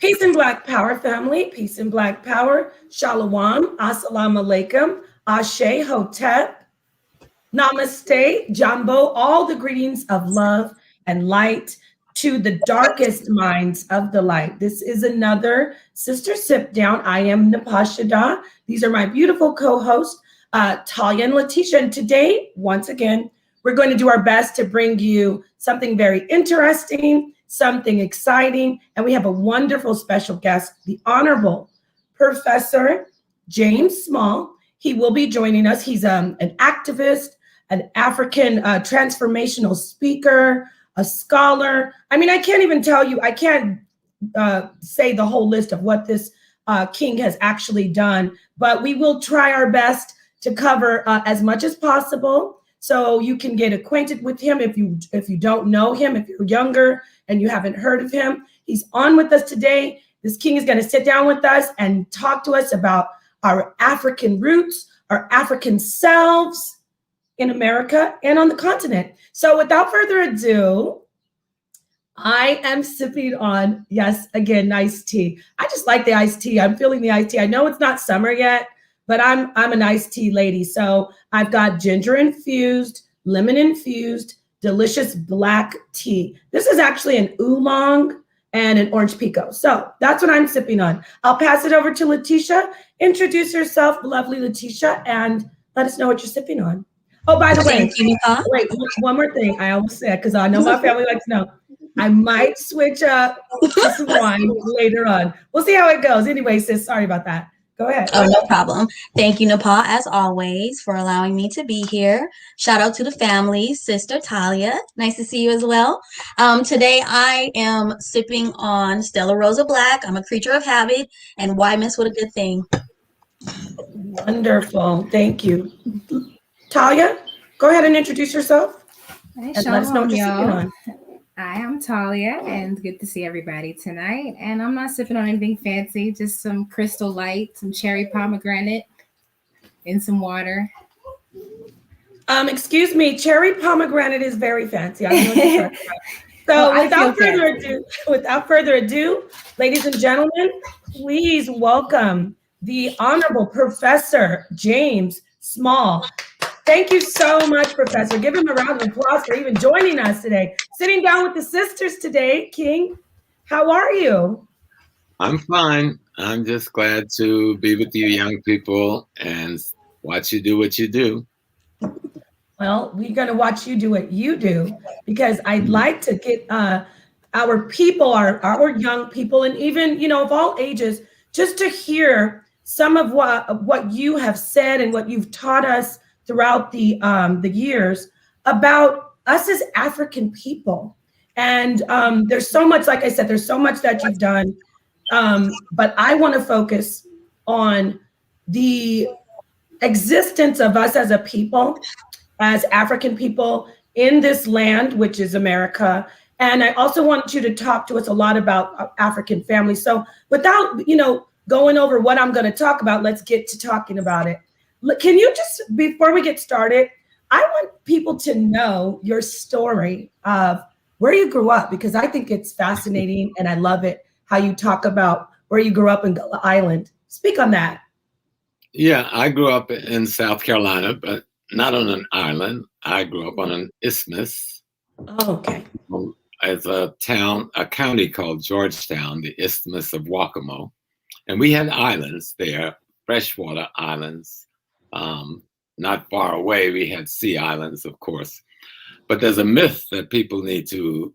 Peace and Black Power, family. Peace and Black Power. Shalom. Assalamu alaikum. Ashe Hotep. Namaste. Jumbo. All the greetings of love and light to the darkest minds of the light. This is another Sister Sipdown. I am NapahShadah. These are my beautiful co-hosts, Talia and Letitia. And today, once again, we're going to do our best to bring you something very interesting, something exciting, and we have a wonderful special guest, the Honorable Professor James Small. He will be joining us. He's an activist, an African transformational speaker, a scholar. I mean, I can't even tell you, I can't say the whole list of what this king has actually done, but we will try our best to cover as much as possible so you can get acquainted with him if you don't know him, if you're younger and you haven't heard of him. He's on with us today. This king is going to sit down with us and talk to us about our African roots, our African selves in America and on the continent. So without further ado, I am sipping on, yes, again, iced tea. I just like the iced tea. I'm feeling the iced tea. I know it's not summer yet, but I'm an iced tea lady. So I've got ginger infused, lemon infused, delicious black tea. This is actually an oolong and an orange pico. So that's what I'm sipping on. I'll pass it over to Letitia. Introduce yourself, lovely Letitia, and let us know what you're sipping on. Oh, by the way, Thank you, Napah. wait, one more thing I almost said, because I know my family likes to know. I might switch up to some wine later on. We'll see how it goes. Anyway, sis, sorry about that. Go ahead. Oh, no problem. Thank you, Napah, as always, for allowing me to be here. Shout out to the family, Sister Talia. Nice to see you as well. Today, I am sipping on Stella Rosa Black. I'm a creature of habit, and why mess with a good thing? Wonderful. Thank you. Talia, go ahead and introduce yourself. Hey, And let us know what you're sipping on. I am Talia, and good to see everybody tonight. And I'm not sipping on anything fancy, just some Crystal Light, some cherry pomegranate, and some water. Excuse me, cherry pomegranate is very fancy. I don't know what you're talking about. So without further ado, ladies and gentlemen, please welcome the Honorable Professor James Small. Thank you so much, Professor. Give him a round of applause for even joining us today. Sitting down with the sisters today, King. How are you? I'm fine. I'm just glad to be with you young people and watch you do what you do. Well, we're going to watch you do what you do, because I'd like to get our people, our young people, and even, of all ages, just to hear some of what you have said and what you've taught us throughout the years about us as African people. And there's so much, like I said, there's so much that you've done. But I want to focus on the existence of us as a people, as African people in this land, which is America. And I also want you to talk to us a lot about African families. So without, going over what I'm going to talk about, let's get to talking about it. Can you just, before we get started, I want people to know your story of where you grew up, because I think it's fascinating and I love it how you talk about where you grew up in Gullah Island. Speak on that. Yeah, I grew up in South Carolina, but not on an island. I grew up on an isthmus. Oh, okay. It's a county called Georgetown, the Isthmus of Waccamo. And we had islands there, freshwater islands. Not far away, we had sea islands, of course. But there's a myth that people need to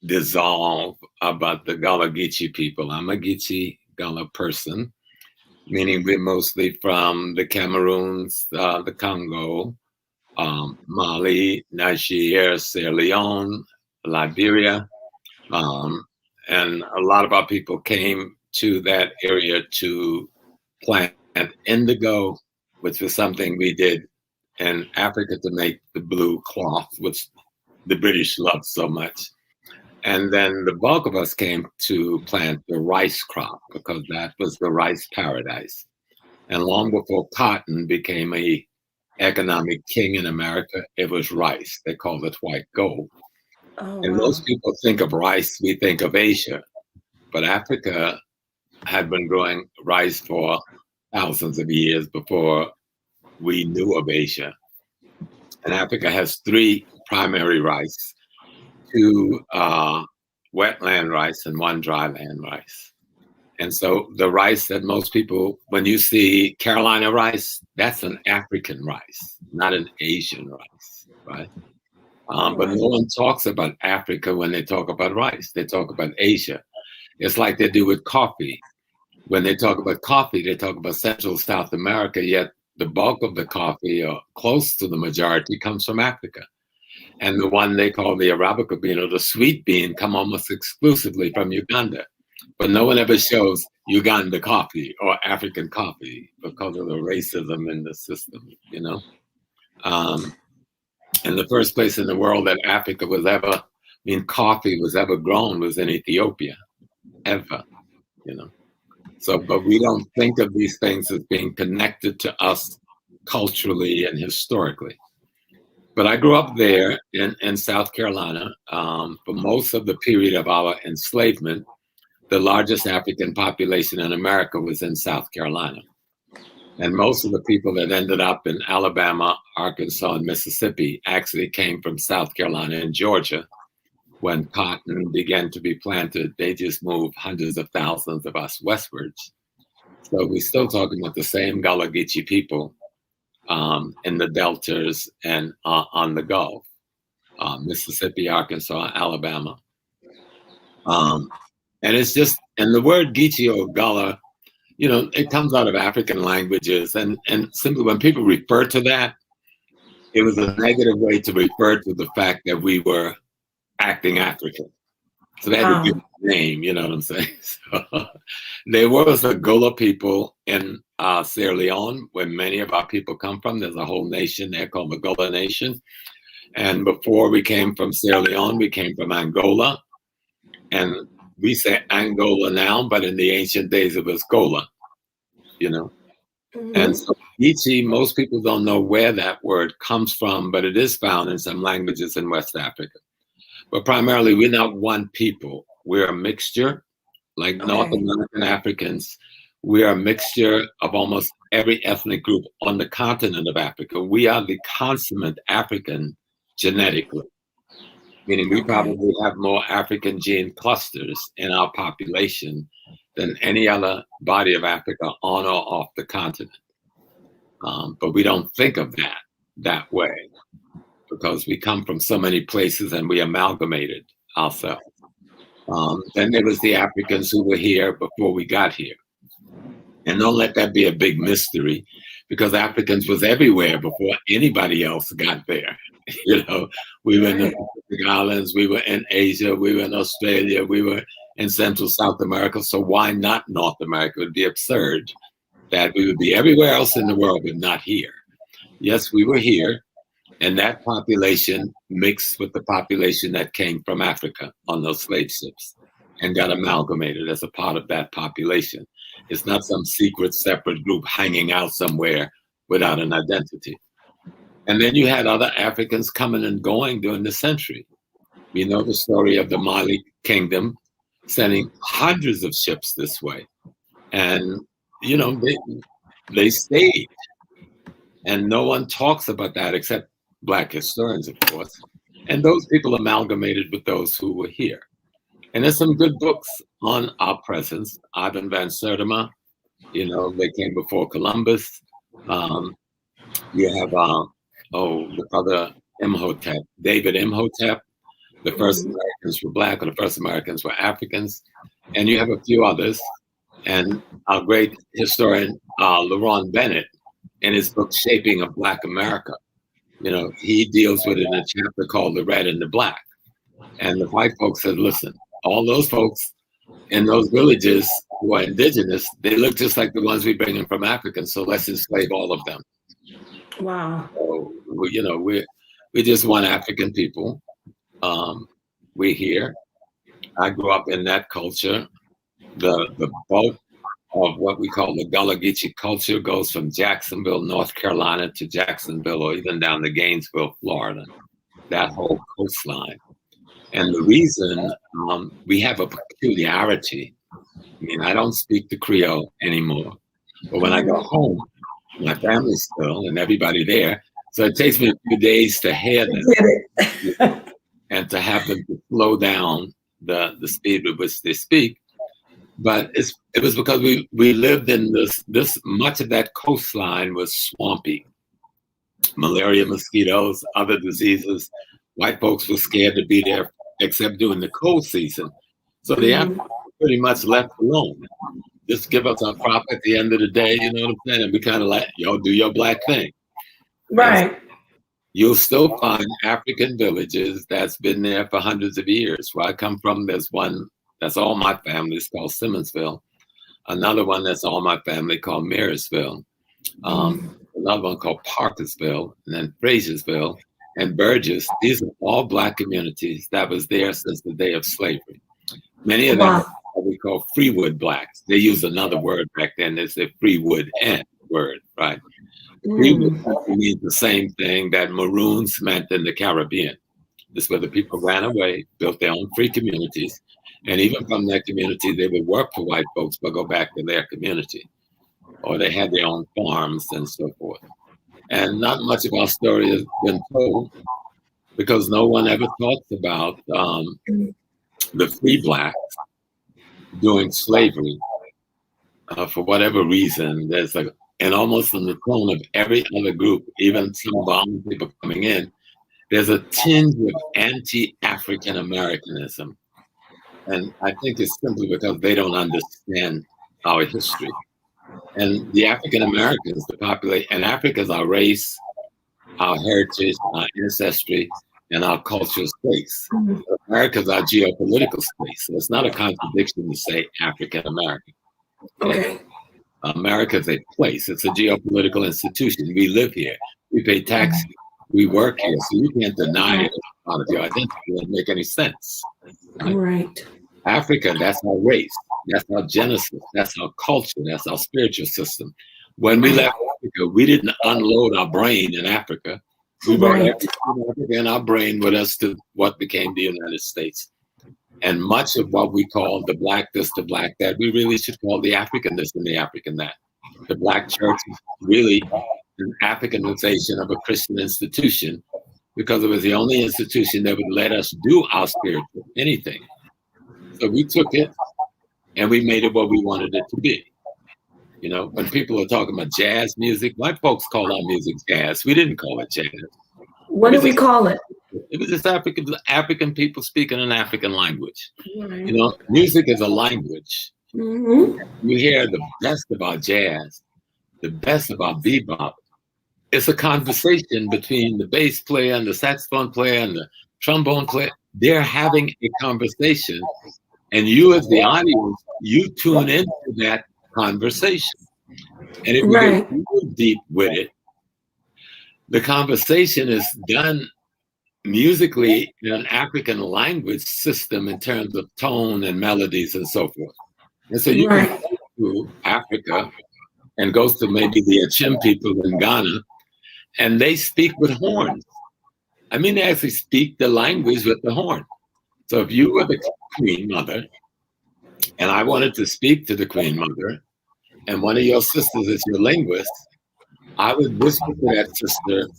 dissolve about the Gullah Geechee people. I'm a Geechee Gullah person, meaning we're mostly from the Cameroons, the Congo, Mali, Niger, Sierra Leone, Liberia. And a lot of our people came to that area to plant indigo, which was something we did in Africa to make the blue cloth, which the British loved so much. And then the bulk of us came to plant the rice crop because that was the rice paradise. And long before cotton became a economic king in America, it was rice. They called it white gold. Oh, and wow. most people think of rice, we think of Asia. But Africa had been growing rice for thousands of years before we knew of Asia. And Africa has 3 primary rice, 2 wetland rice and 1 dryland rice. And so the rice that most people, when you see Carolina rice, that's an African rice, not an Asian rice, right? But no one talks about Africa when they talk about rice. They talk about Asia. It's like they do with coffee. When they talk about coffee, they talk about Central South America, yet the bulk of the coffee, or close to the majority, comes from Africa. And the one they call the Arabica bean, or the sweet bean, come almost exclusively from Uganda. But no one ever shows Uganda coffee or African coffee because of the racism in the system, you know? And the first place in the world that Africa was ever, coffee was ever grown was in Ethiopia, ever, you know? So, but we don't think of these things as being connected to us culturally and historically. But I grew up there in South Carolina. For most of the period of our enslavement, the largest African population in America was in South Carolina. And most of the people that ended up in Alabama, Arkansas, and Mississippi actually came from South Carolina and Georgia. When cotton began to be planted, they just moved hundreds of thousands of us westwards. So we're still talking about the same Gullah Geechee people in the deltas and on the Gulf, Mississippi, Arkansas, Alabama. And it's just, and the word Geechee or Gullah, you know, it comes out of African languages. And simply when people refer to that, it was a negative way to refer to the fact that we were acting African. So they had to give a name, you know what I'm saying? So, there was a Gullah people in Sierra Leone, where many of our people come from. There's a whole nation there called the Gullah Nation. And before we came from Sierra Leone, we came from Angola. And we say Angola now, but in the ancient days it was Gola, you know? Mm-hmm. And so Geechee, most people don't know where that word comes from, but it is found in some languages in West Africa. But primarily, we're not one people. We're a mixture, like North American Africans. We are a mixture of almost every ethnic group on the continent of Africa. We are the consummate African genetically, meaning we probably have more African gene clusters in our population than any other body of Africa on or off the continent. But we don't think of that way, because we come from so many places and we amalgamated ourselves. Then there was the Africans who were here before we got here. And don't let that be a big mystery, because Africans was everywhere before anybody else got there. You know, we were in the Pacific Islands, we were in Asia, we were in Australia, we were in Central South America. So why not North America? It would be absurd that we would be everywhere else in the world, but not here. Yes, we were here. And that population mixed with the population that came from Africa on those slave ships and got amalgamated as a part of that population. It's not some secret separate group hanging out somewhere without an identity. And then you had other Africans coming and going during the century. You know the story of the Mali Kingdom sending hundreds of ships this way. And, you know, they stayed. And no one talks about that except Black historians, of course. And those people amalgamated with those who were here. And there's some good books on our presence. Ivan van Sertima, you know, they came before Columbus. You have, the other Imhotep, David Imhotep. The first Americans were Black, or the first Americans were Africans. And you have a few others. And our great historian, LaRon Bennett, in his book, Shaping of Black America, you know, he deals with it in a chapter called The Red and the Black. And the white folks said, listen, all those folks in those villages who are indigenous, they look just like the ones we bring in from Africa, so let's enslave all of them. Wow. So, you know, we're just one African people. We're here. I grew up in that culture. The bulk of what we call the Gullah Geechee culture goes from Jacksonville, North Carolina to Jacksonville, or even down to Gainesville, Florida, that whole coastline. And the reason we have a peculiarity, I mean, I don't speak the Creole anymore. But when I go home, my family's still and everybody there. So it takes me a few days to hear them and to have them to slow down the speed with which they speak. But it was because we lived in this much of that coastline was swampy. Malaria, mosquitoes, other diseases. White folks were scared to be there except during the cold season. So the Africans were pretty much left alone. Just give us our crop at the end of the day, you know what I'm saying? And we kind of like, yo, do your black thing. Right. And you'll still find African villages that's been there for hundreds of years. Where I come from, there's one that's all my family. It's called Simmonsville. Another one that's all my family called Marysville. Another one called Parkersville, and then Frasersville and Burgess. These are all Black communities that was there since the day of slavery. Many of them are what we call Freewood Blacks. They used another word back then. They said Freewood and word, right? Freewood means the same thing that Maroons meant in the Caribbean. This is where the people ran away, built their own free communities, and even from their community, they would work for white folks, but go back to their community. Or they had their own farms and so forth. And not much of our story has been told because no one ever talks about the free Blacks during slavery. For whatever reason, there's like, and almost in the tone of every other group, even some of our own people coming in, there's a tinge of anti-African Americanism. And I think it's simply because they don't understand our history. And the African Americans, the population, and Africa is our race, our heritage, our ancestry, and our cultural space. America is our geopolitical space. So it's not a contradiction to say African American. Okay. America is a place. It's a geopolitical institution. We live here. We pay taxes. We work here. So you can't deny it as part of your identity. It doesn't make any sense. Right. Africa, that's our race. That's our genesis. That's our culture. That's our spiritual system. When we left Africa, we didn't unload our brain in Africa. We brought everything in Africa and our brain with us to what became the United States. And much of what we call the Black this, the Black that, we really should call the African this and the African that. The Black church is really an Africanization of a Christian institution because it was the only institution that would let us do our spiritual anything. So we took it and we made it what we wanted it to be. You know, when people are talking about jazz music, white folks call our music jazz. We didn't call it jazz. What do we call it? It was just African people speaking an African language. Right. You know, music is a language. You hear the best about jazz, the best about bebop. It's a conversation between the bass player and the saxophone player and the trombone player. They're having a conversation. And you as the audience, you tune into that conversation. And if we get real deep with it, the conversation is done musically in an African language system in terms of tone and melodies and so forth. And so you can go to Africa and go to maybe the Achim people in Ghana, and they speak with horns. I mean, they actually speak the language with the horn. So if you were the Queen Mother, and I wanted to speak to the Queen Mother, and one of your sisters is your linguist, I would whisper to that sister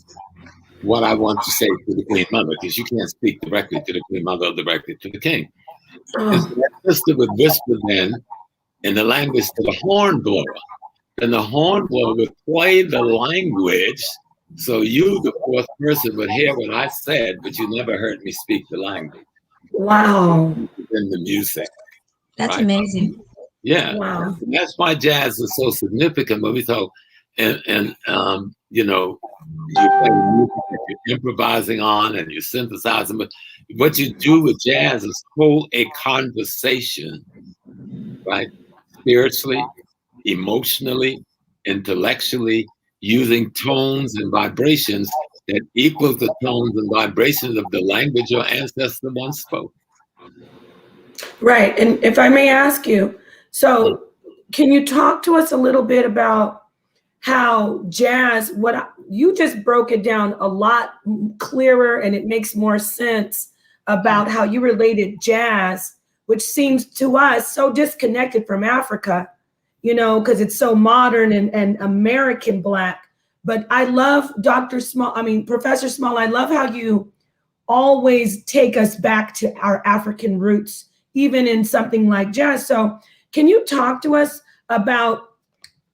what I want to say to the Queen Mother, because you can't speak directly to the Queen Mother or directly to the King. And so that sister would whisper then in the language to the horn blower. Then the horn blower would play the language, so you, the fourth person, would hear what I said, but you never heard me speak the language. Wow. In the music. That's amazing. Yeah. Wow. That's why jazz is so significant when we talk, and you know, you play music that you're improvising on and you're synthesizing, but what you do with jazz is hold a conversation, right? Spiritually, emotionally, intellectually, using tones and vibrations that equals the tones and vibrations of the language your ancestor once spoke. Right. And if I may ask you, so can you talk to us a little bit about how jazz, you just broke it down a lot clearer and it makes more sense about how you related jazz which seems to us so disconnected from Africa, you know, because it's so modern and American Black. But I love Professor Small, I love how you always take us back to our African roots, even in something like jazz. So can you talk to us about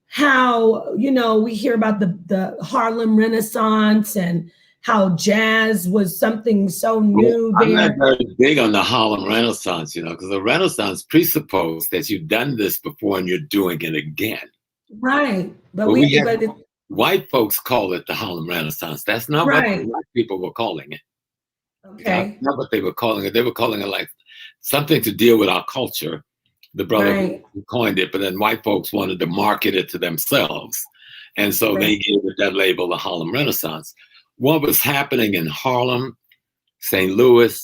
how, you know, we hear about the Harlem Renaissance and how jazz was something so new I'm there? not very big on the Harlem Renaissance, you know, because the Renaissance presupposed that you've done this before and you're doing it again. Right. But white folks call it the Harlem Renaissance. That's not what black people were calling it. Okay. That's not what they were calling it. They were calling it like something to deal with our culture. The brother who coined it, but then white folks wanted to market it to themselves. And so they gave it that label, the Harlem Renaissance. What was happening in Harlem, St. Louis,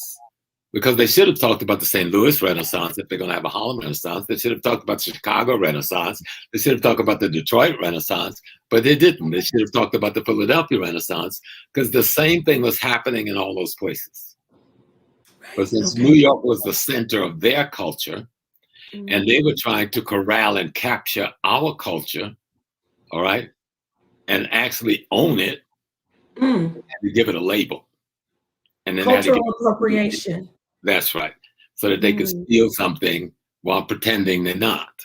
because they should have talked about the St. Louis Renaissance if they're going to have a Harlem Renaissance. They should have talked about the Chicago Renaissance. They should have talked about the Detroit Renaissance, but they didn't. They should have talked about the Philadelphia Renaissance, because the same thing was happening in all those places. But since New York was the center of their culture, and they were trying to corral and capture our culture, all right, and actually own it, and to give it a label. And then cultural appropriation. That's right. So that they could steal something while pretending they're not.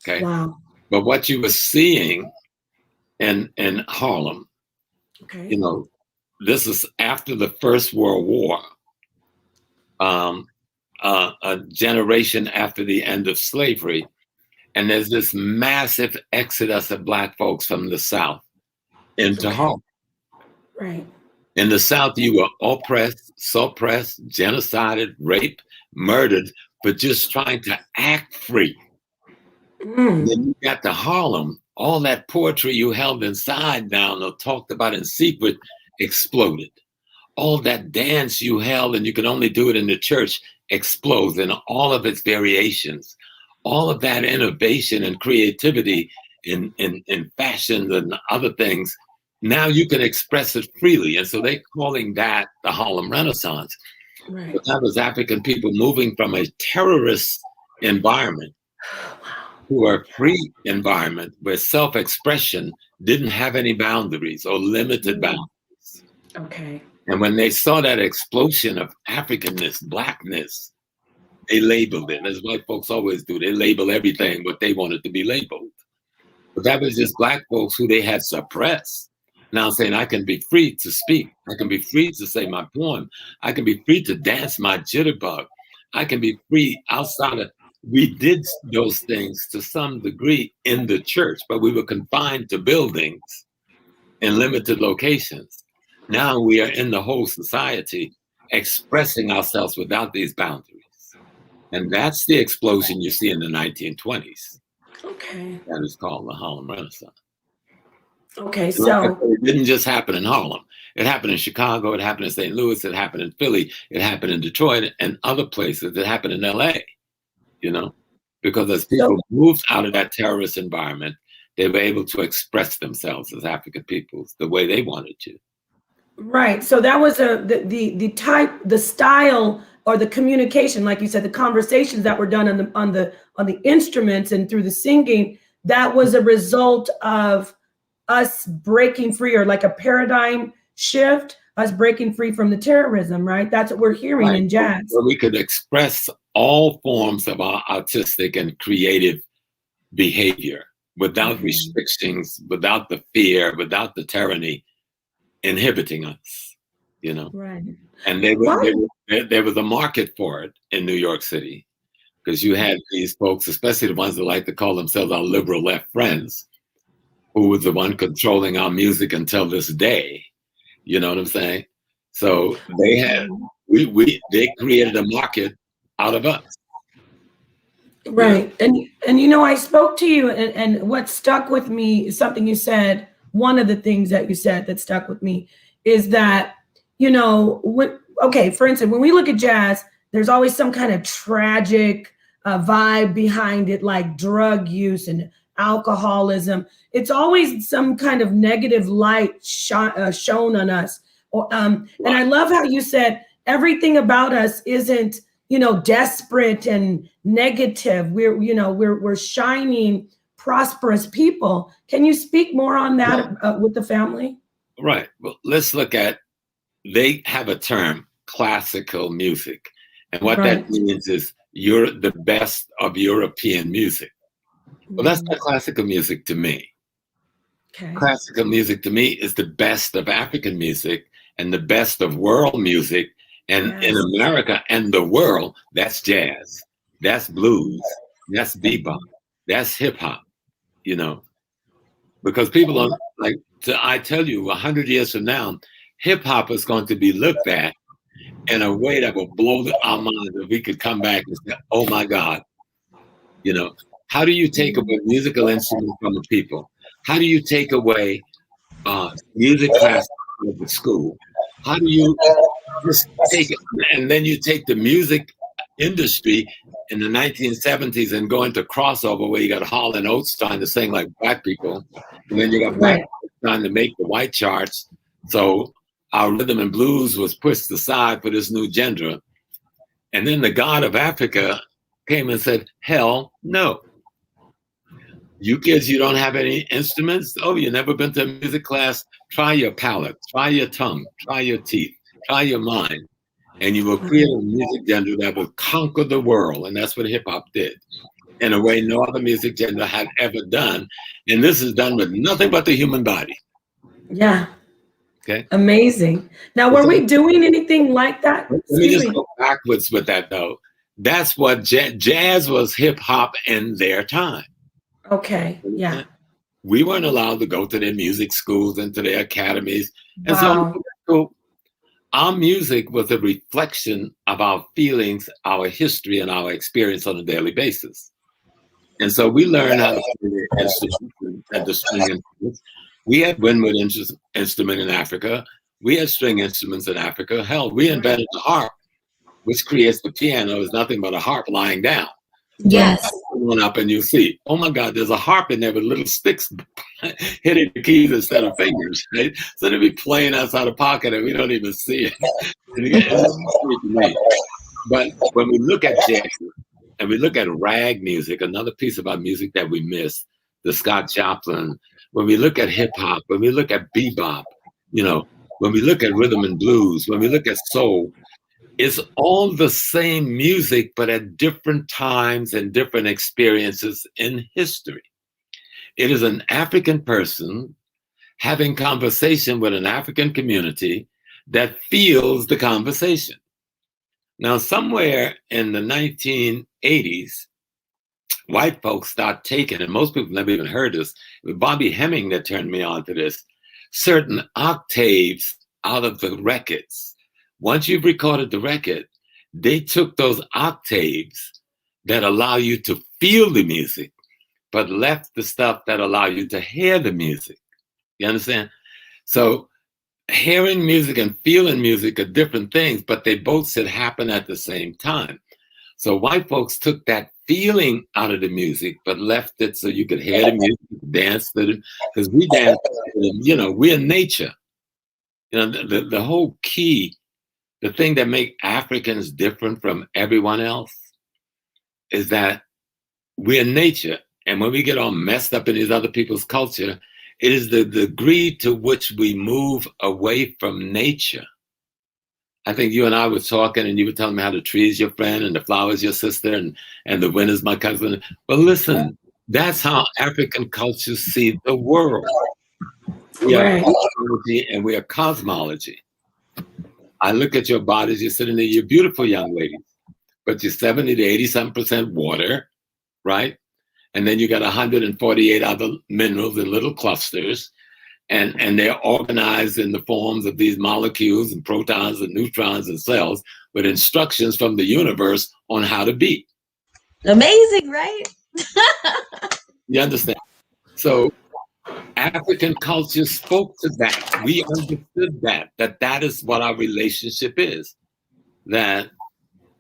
Okay. Wow. But what you were seeing in Harlem, you know, this is after the First World War, a generation after the end of slavery. And there's this massive exodus of Black folks from the South into Harlem. Right. In the South, you were oppressed, suppressed, genocided, raped, murdered, but just trying to act free. Then you got to Harlem, all that poetry you held inside down or talked about in secret exploded. All that dance you held and you could only do it in the church explodes in all of its variations. All of that innovation and creativity in fashion and other things, now you can express it freely. And so they're calling that the Harlem Renaissance. Right. But that was African people moving from a terrorist environment to a free environment where self-expression didn't have any boundaries or limited boundaries. Okay. And when they saw that explosion of Africanness, Blackness, they labeled it, as white folks always do. They label everything what they wanted to be labeled. But that was just Black folks who they had suppressed. Now saying, I can be free to speak. I can be free to say my poem. I can be free to dance my jitterbug. I can be free outside of, we did those things to some degree in the church, but we were confined to buildings in limited locations. Now we are in the whole society expressing ourselves without these boundaries. And that's the explosion you see in the 1920s. Okay. That is called the Harlem Renaissance. Okay, so it didn't just happen in Harlem. It happened in Chicago, it happened in St. Louis, it happened in Philly, it happened in Detroit and other places. It happened in LA, you know, because as people moved out of that terrorist environment, they were able to express themselves as African peoples the way they wanted to. Right. So that was the type, the style, or the communication, like you said, the conversations that were done on the instruments and through the singing. That was a result of us breaking free, or like a paradigm shift, us breaking free from the terrorism, right? That's what we're hearing in jazz. So we could express all forms of our artistic and creative behavior without restrictions, without the fear, without the tyranny inhibiting us, you know? Right. And there was a market for it in New York City, because you had these folks, especially the ones that like to call themselves our liberal left friends, who was the one controlling our music until this day. You know what I'm saying? So they had, they created a market out of us. Right. And you know, I spoke to you, and what stuck with me is something you said. One of the things that you said that stuck with me is that, you know, for instance, when we look at jazz, there's always some kind of tragic vibe behind it, like drug use and alcoholism. It's always some kind of negative light shown on us. And I love how you said everything about us isn't, desperate and negative. We're shining, prosperous people. Can you speak more on that with the family? Right. Well, let's look at, they have a term, classical music. And what that means is you're the best of European music. Well, that's not classical music to me. Okay. Classical music to me is the best of African music and the best of world music. And in America and the world, that's jazz, that's blues, that's bebop, that's hip hop, because people don't like I tell you, 100 years from now, hip hop is going to be looked at in a way that will blow our minds if we could come back and say, oh my God, how do you take away musical instruments from the people? How do you take away music class out of the school? How do you just take it? And then you take the music industry in the 1970s and go into crossover where you got Hall and Oates trying to sing like black people. And then you got black people trying to make the white charts. So our rhythm and blues was pushed aside for this new genre. And then the God of Africa came and said, hell no. You kids, you don't have any instruments? Oh, you never been to a music class? Try your palate, try your tongue, try your teeth, try your mind. And you will create a music genre that will conquer the world. And that's what hip hop did in a way no other music genre had ever done. And this is done with nothing but the human body. Yeah. Okay. Amazing. Now, were we doing anything like that? Let me just go backwards with that, though. That's what jazz was, hip hop in their time. Okay. Yeah. We weren't allowed to go to their music schools and to their academies. And so our music was a reflection of our feelings, our history, and our experience on a daily basis. And so we learned how to play the instruments and the string instruments. We had Winwood instrument in Africa. We had string instruments in Africa. Hell, we invented the harp, which creates the piano. It's nothing but a harp lying down. Yes. One up and you see, oh my God, there's a harp in there with little sticks hitting the keys instead of fingers, right? So they'll be playing outside the pocket and we don't even see it. But when we look at jazz and we look at rag music, another piece of our music that we miss, the Scott Joplin, when we look at hip hop, when we look at bebop, when we look at rhythm and blues, when we look at soul, it's all the same music, but at different times and different experiences in history. It is an African person having conversation with an African community that feels the conversation. Now, somewhere in the 1980s, white folks start taking, and most people never even heard this, it was Bobby Hemming that turned me on to this, certain octaves out of the records. Once you've recorded the record, they took those octaves that allow you to feel the music, but left the stuff that allow you to hear the music. You understand? So hearing music and feeling music are different things, but they both should happen at the same time. So white folks took that feeling out of the music, but left it so you could hear the music, dance to it, because we dance, we're nature. The whole key, the thing that makes Africans different from everyone else is that we're nature. And when we get all messed up in these other people's culture, it is the degree to which we move away from nature. I think you and I were talking and you were telling me how the tree is your friend and the flower is your sister and the wind is my cousin. But listen, that's how African cultures see the world. We are cosmology and we are cosmology. I look at your bodies, you're sitting there, you're beautiful young ladies, but you're 70 to 87% water, right? And then you got 148 other minerals in little clusters. And they're organized in the forms of these molecules and protons and neutrons and cells with instructions from the universe on how to be. Amazing, right? You understand? So African culture spoke to that. We understood that is what our relationship is. That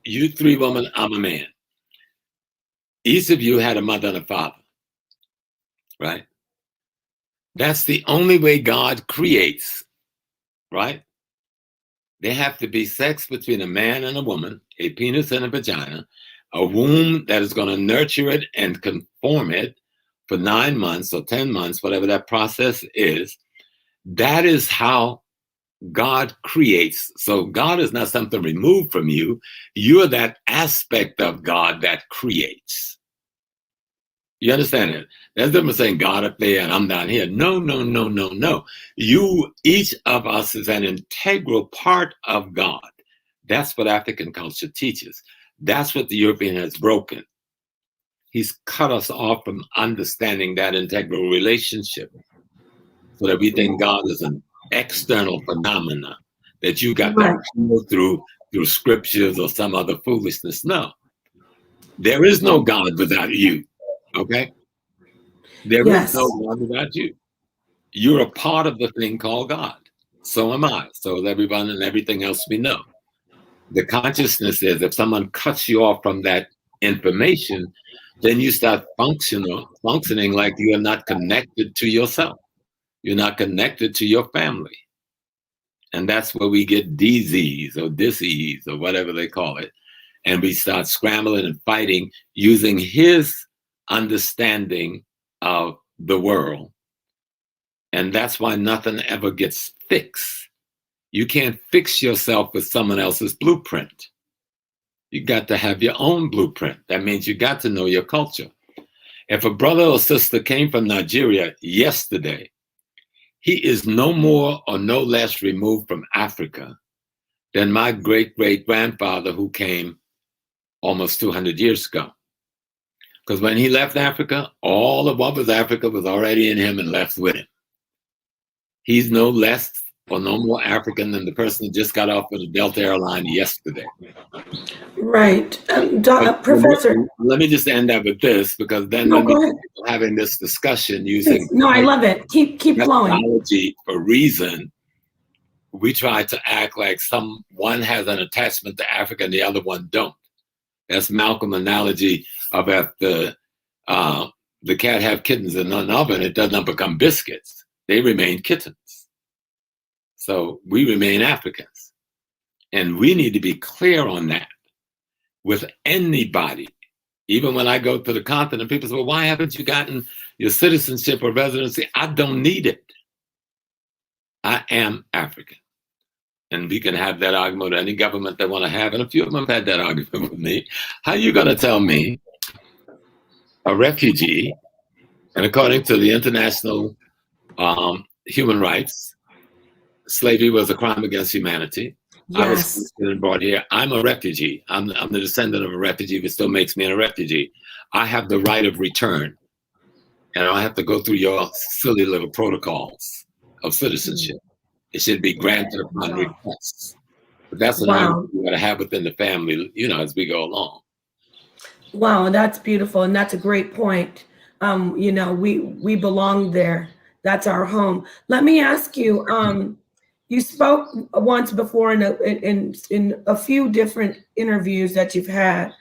you three women, I'm a man. Each of you had a mother and a father, right? That's the only way God creates, right? There have to be sex between a man and a woman, a penis and a vagina, a womb that is going to nurture it and conform it for 9 months or 10 months, whatever that process is. That is how God creates. So God is not something removed from you. You're that aspect of God that creates. You understand it? That's them saying God up there and I'm down here. No, no, no, no, no. You, each of us is an integral part of God. That's what African culture teaches. That's what the European has broken. He's cut us off from understanding that integral relationship so that we think God is an external phenomena that you got to feel through scriptures or some other foolishness. No, there is no God without you. Okay? There is no God without you. You're a part of the thing called God. So am I. So is everyone and everything else we know. The consciousness is if someone cuts you off from that information, then you start functioning like you are not connected to yourself. You're not connected to your family. And that's where we get disease or disease or whatever they call it. And we start scrambling and fighting using his understanding of the world. And that's why nothing ever gets fixed. You can't fix yourself with someone else's blueprint. You got to have your own blueprint. That means you got to know your culture. If a brother or sister came from Nigeria yesterday, he is no more or no less removed from Africa than my great-great-grandfather who came almost 200 years ago. Because when he left Africa, all of what was Africa was already in him and left with him. He's no less or no more African than the person who just got off of the Delta airline yesterday. Right. Professor. Let me just end up with this, because then when we're having this discussion using I love it. Keep flowing. Technology for reason, we try to act like one has an attachment to Africa and the other one don't. That's Malcolm's analogy of if the cat have kittens in an oven, it does not become biscuits. They remain kittens. So we remain Africans. And we need to be clear on that with anybody. Even when I go to the continent, people say, well, why haven't you gotten your citizenship or residency? I don't need it. I am African. And we can have that argument with any government they want to have. And a few of them have had that argument with me. How are you going to tell me, a refugee, and according to the international human rights, slavery was a crime against humanity. Yes. I was brought here. I'm a refugee. I'm the descendant of a refugee, but still makes me a refugee. I have the right of return. And I don't have to go through your silly little protocols of citizenship. It should be granted upon request. But that's an argument we got to have within the family, as we go along. Wow, that's beautiful. And that's a great point. We belong there. That's our home. Let me ask you, you spoke once before in a few different interviews that you've had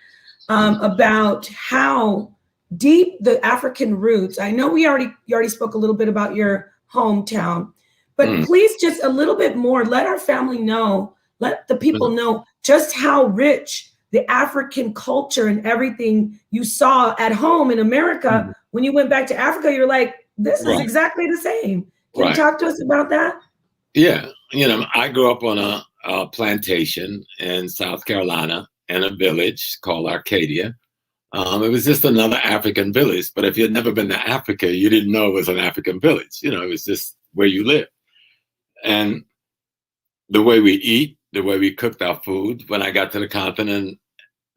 about how deep the African roots. I know you already spoke a little bit about your hometown, but please just a little bit more. Let our family know, let the people know just how rich the African culture and everything you saw at home in America. When you went back to Africa, you're like, this is exactly the same. Can you talk to us about that? Yeah. I grew up on a plantation in South Carolina in a village called Arcadia. It was just another African village. But if you'd never been to Africa, you didn't know it was an African village. It was just where you live. And the way we eat, the way we cooked our food, when I got to the continent,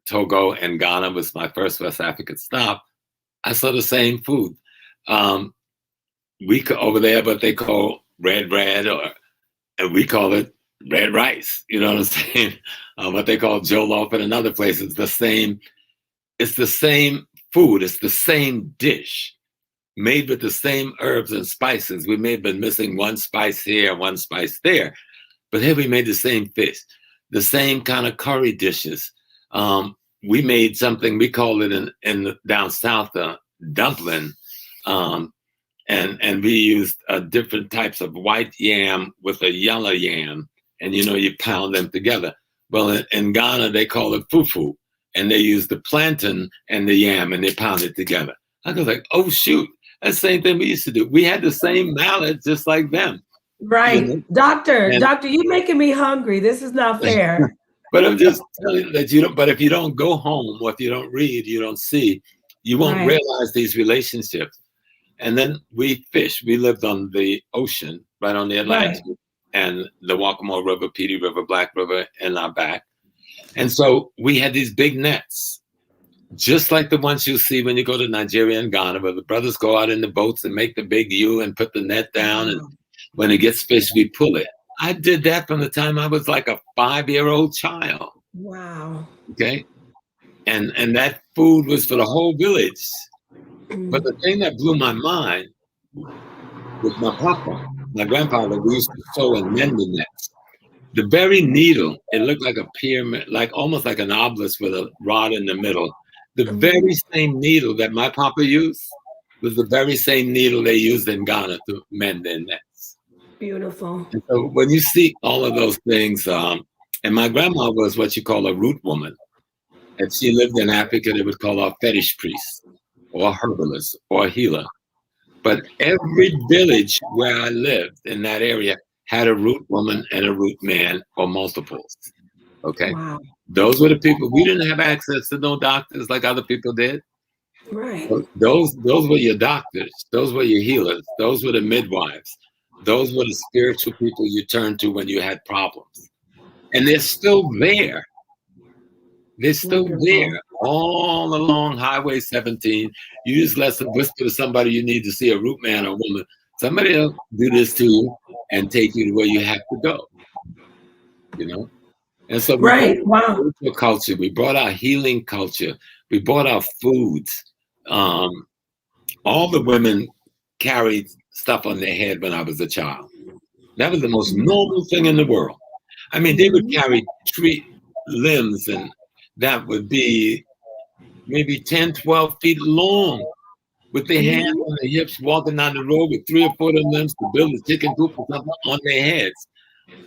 Togo and Ghana was my first West African stop, I saw the same food. We over there, what they call red bread, and we call it red rice. You know what I'm saying? What they call jollof in another place. It's the same food. It's the same dish made with the same herbs and spices. We may have been missing one spice here, one spice there, but here we made the same fish, the same kind of curry dishes. We made something, we call it in down south, dumpling. And we used different types of white yam with a yellow yam and you pound them together. Well, in Ghana, they call it fufu, and they use the plantain and the yam, and they pound it together. I was like, oh, shoot, that's the same thing we used to do. We had the same mallet just like them. Right. Doctor, you're making me hungry. This is not fair. But I'm just telling you that but if you don't go home, or if you don't read, you don't see, you won't realize these relationships. And then we fish. We lived on the ocean, right on the Atlantic, and the Waccamaw River, Petey River, Black River in our back. And so we had these big nets, just like the ones you see when you go to Nigeria and Ghana, where the brothers go out in the boats and make the big U and put the net down. And when it gets fish, we pull it. I did that from the time I was like a 5-year-old child. Wow. Okay. And that food was for the whole village. But the thing that blew my mind was my papa, my grandfather. We used to sew and mend the nets. The very needle, it looked like a pyramid, like almost like an obelisk with a rod in the middle. The very same needle that my papa used was the very same needle they used in Ghana to mend their nets. Beautiful. And so when you see all of those things, and my grandma was what you call a root woman. If she lived in Africa, they would call her a fetish priest, or a herbalist, or a healer. But every village where I lived in that area had a root woman and a root man, or multiples. Okay? Wow. Those were the people. We didn't have access to no doctors like other people did. Right. Those were your doctors. Those were your healers. Those were the midwives. Those were the spiritual people you turned to when you had problems. And they're still there. They're still there all along Highway 17. You just whisper to somebody you need to see a root man or woman. Somebody else do this to you and take you to where you have to go. And so we brought our culture. We brought our healing culture. We brought our foods. All the women carried stuff on their head when I was a child. That was the most normal thing in the world. I mean, they would carry tree limbs, and that would be maybe 10, 12 feet long, with their hands on their hips, walking down the road with 3 or 4 of them limbs to build a chicken coop or something on their heads.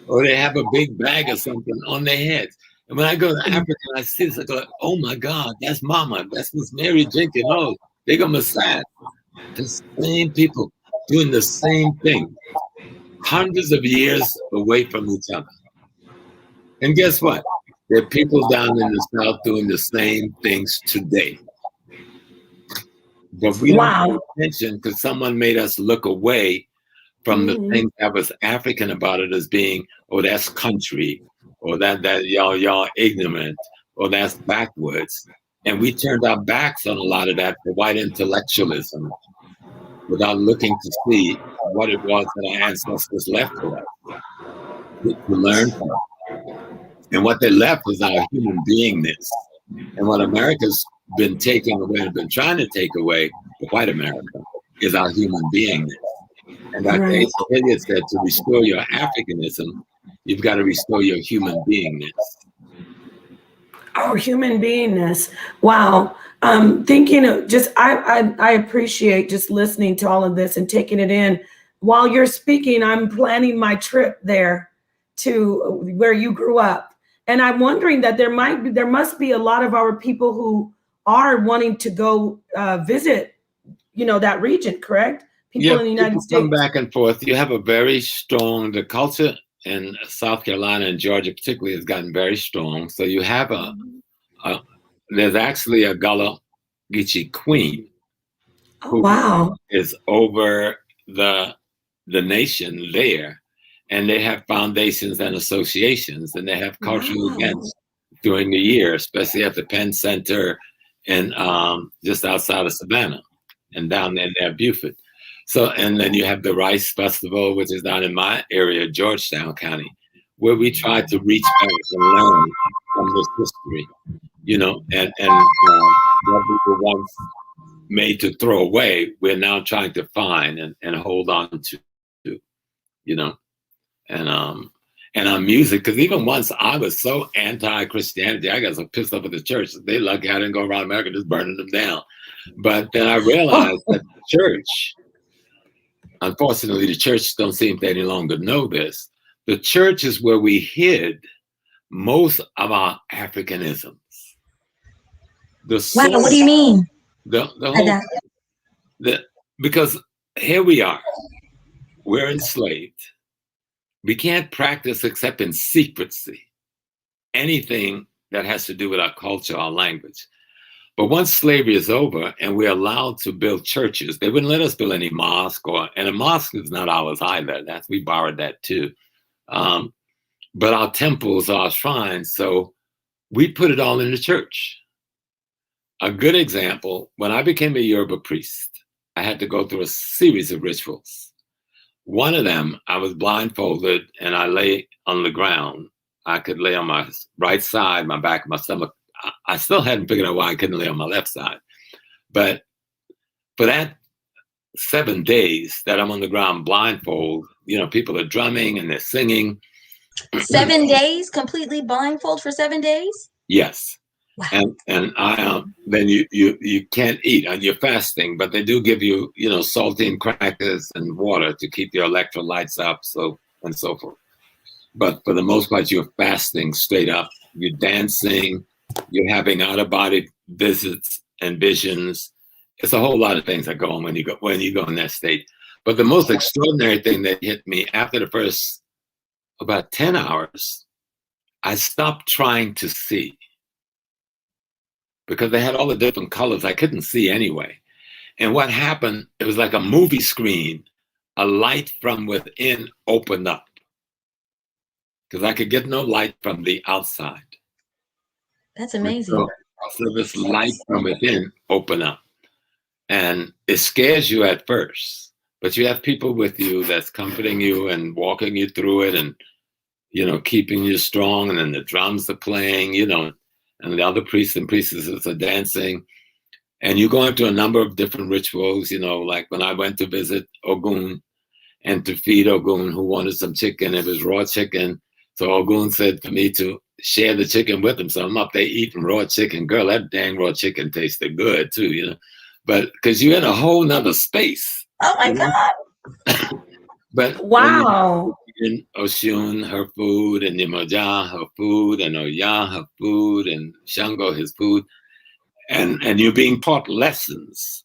Or they have a big bag or something on their heads. And when I go to Africa, I see this, I go, oh my God, that's Mama, that's Miss Mary Jenkins. Oh, they go Messiah. The same people doing the same thing, hundreds of years away from each other. And guess what? There are people down in the South doing the same things today. But we don't pay attention because someone made us look away from the thing that was African about it as being, oh, that's country, or that y'all ignorant, or that's backwards. And we turned our backs on a lot of that for white intellectualism without looking to see what it was that our ancestors left for us to learn from. And what they left was our human beingness. And what America's been taking away and been trying to take away, the white America, is our human beingness. And Dr. Asa Hilliard said, to restore your Africanism, you've got to restore your human beingness. Our human beingness. Wow. Thinking of just, I appreciate just listening to all of this and taking it in. While you're speaking, I'm planning my trip there to where you grew up. And I'm wondering that there must be a lot of our people who are wanting to go visit, that region, correct? People in the United States. Come back and forth. You have a very strong, the culture in South Carolina and Georgia particularly has gotten very strong. So you have there's actually a Gullah Geechee queen who is over the nation there. And they have foundations and associations, and they have cultural events during the year, especially at the Penn Center and just outside of Savannah and down there near Beaufort. So, and then you have the Rice Festival, which is down in my area, Georgetown County, where we try to reach back and learn from this history, and what we were once made to throw away, we're now trying to find and hold on to, and our music, because even once I was so anti-Christianity, I got so pissed off at the church. They lucky I didn't go around America just burning them down. But then I realized that the church, unfortunately, the church don't seem to any longer know this, the church is where we hid most of our Africanisms. The Wow, source, what do you mean? the by whole, that? because here we are, we're enslaved. We can't practice except in secrecy anything that has to do with our culture, our language. But once slavery is over and we're allowed to build churches, they wouldn't let us build any mosque, and a mosque is not ours either. We borrowed that too. But our temples, our shrines, so we put it all in the church. A good example, when I became a Yoruba priest, I had to go through a series of rituals. One of them, I was blindfolded and I lay on the ground. I could lay on my right side, my back, my stomach. I still hadn't figured out why I couldn't lay on my left side. But for that 7 days that I'm on the ground blindfold, people are drumming and they're singing. 7 days, completely blindfold for 7 days? Yes. Wow. And I then you can't eat and you're fasting, but they do give you, saltine crackers and water to keep your electrolytes up, and so forth. But for the most part, you're fasting straight up. You're dancing. You're having out-of-body visits and visions. It's a whole lot of things that go on when you go in that state. But the most extraordinary thing that hit me after the first about 10 hours, I stopped trying to see because they had all the different colors. I couldn't see anyway. And what happened, it was like a movie screen. A light from within opened up because I could get no light from the outside. That's amazing. So this light from within opened up. And it scares you at first, but you have people with you that's comforting you and walking you through it and, keeping you strong. And then the drums are playing, and the other priests and priestesses are dancing. And you go into a number of different rituals, like when I went to visit Ogun and to feed Ogun, who wanted some chicken. It was raw chicken. So Ogun said for me to share the chicken with him. So I'm up there eating raw chicken. Girl, that dang raw chicken tasted good too, But because you're in a whole nother space. Oh my God. But wow. In Oshun, her food, and Yemoja, her food, and Oya, her food, and Shango, his food. And you're being taught lessons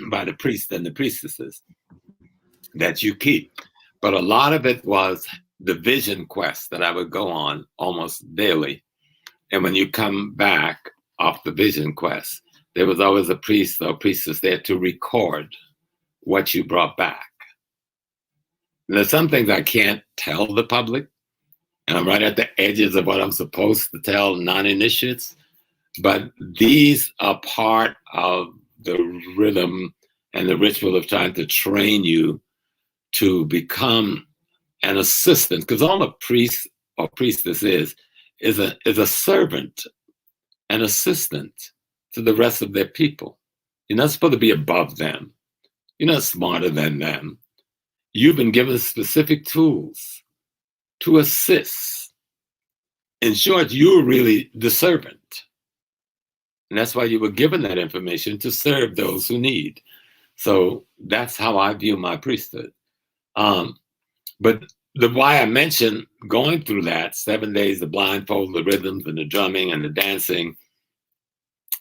by the priests and the priestesses that you keep. But a lot of it was the vision quest that I would go on almost daily. And when you come back off the vision quest, there was always a priest or priestess there to record what you brought back. And there's some things I can't tell the public, and I'm right at the edges of what I'm supposed to tell non-initiates, but these are part of the rhythm and the ritual of trying to train you to become an assistant, because all a priest or priestess is a servant, an assistant to the rest of their people. You're not supposed to be above them. You're not smarter than them. You've been given specific tools to assist. In short, you're really the servant. And that's why you were given that information to serve those who need. So that's how I view my priesthood. But why I mentioned going through that 7 days, the blindfold, the rhythms and the drumming and the dancing,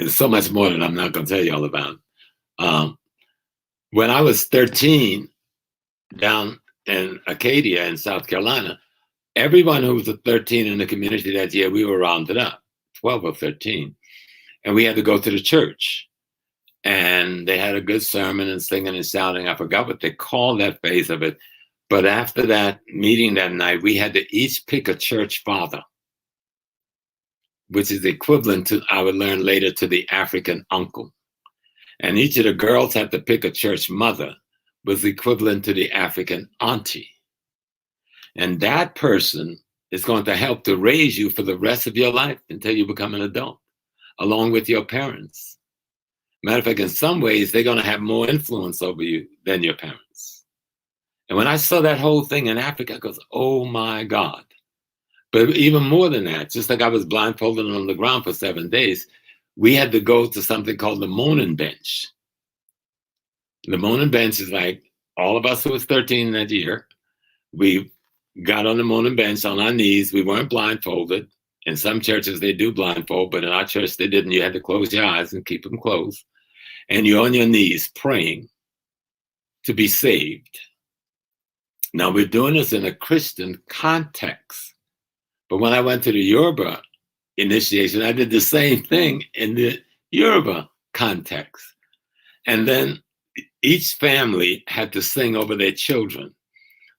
is so much more that I'm not going to tell you all about. When I was 13, down in Acadia in South Carolina, everyone who was 13 in the community that year, we were rounded up, 12 or 13. And we had to go to the church. And they had a good sermon and singing and shouting. I forgot what they called that phase of it. But after that meeting that night, we had to each pick a church father, which is equivalent to, I would learn later, to the African uncle. And each of the girls had to pick a church mother, was equivalent to the African auntie. And that person is going to help to raise you for the rest of your life until you become an adult, along with your parents. Matter of fact, in some ways, they're going to have more influence over you than your parents. And when I saw that whole thing in Africa, I goes, oh my God. But even more than that, just like I was blindfolded on the ground for 7 days, we had to go to something called the moaning bench. The moaning bench is like all of us who was 13 that year. We got on the morning bench on our knees. We weren't blindfolded. In some churches, they do blindfold, but in our church, they didn't. You had to close your eyes and keep them closed. And you're on your knees praying to be saved. Now, we're doing this in a Christian context. But when I went to the Yoruba initiation, I did the same thing in the Yoruba context. And then each family had to sing over their children.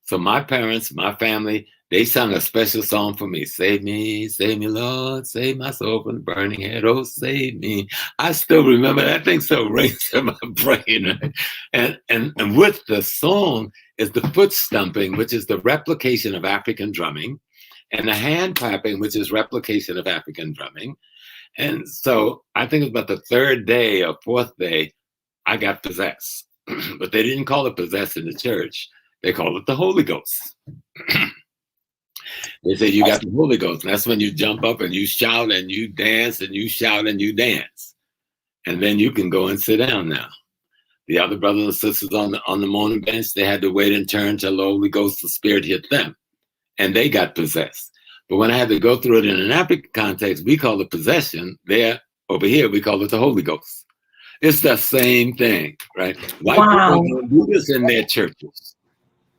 So my parents, my family, they sang a special song for me. Save me, Lord, save my soul from the burning head. Oh, save me. I still remember that thing still rings in my brain. Right? And with the song is the foot stumping, which is the replication of African drumming, and the hand clapping, which is replication of African drumming. And so I think it was about the third day or fourth day, I got possessed. But they didn't call it possessed in the church. They called it the Holy Ghost. They say you got the Holy Ghost. And that's when you jump up and you shout and you dance and you shout and you dance. And then you can go and sit down now. The other brothers and sisters on the morning bench, they had to wait in turn till the Holy Ghost, the Spirit hit them. And they got possessed. But when I had to go through it in an African context, we call it possession. There, over here, we call it the Holy Ghost. It's the same thing, right? White people don't do this in their churches.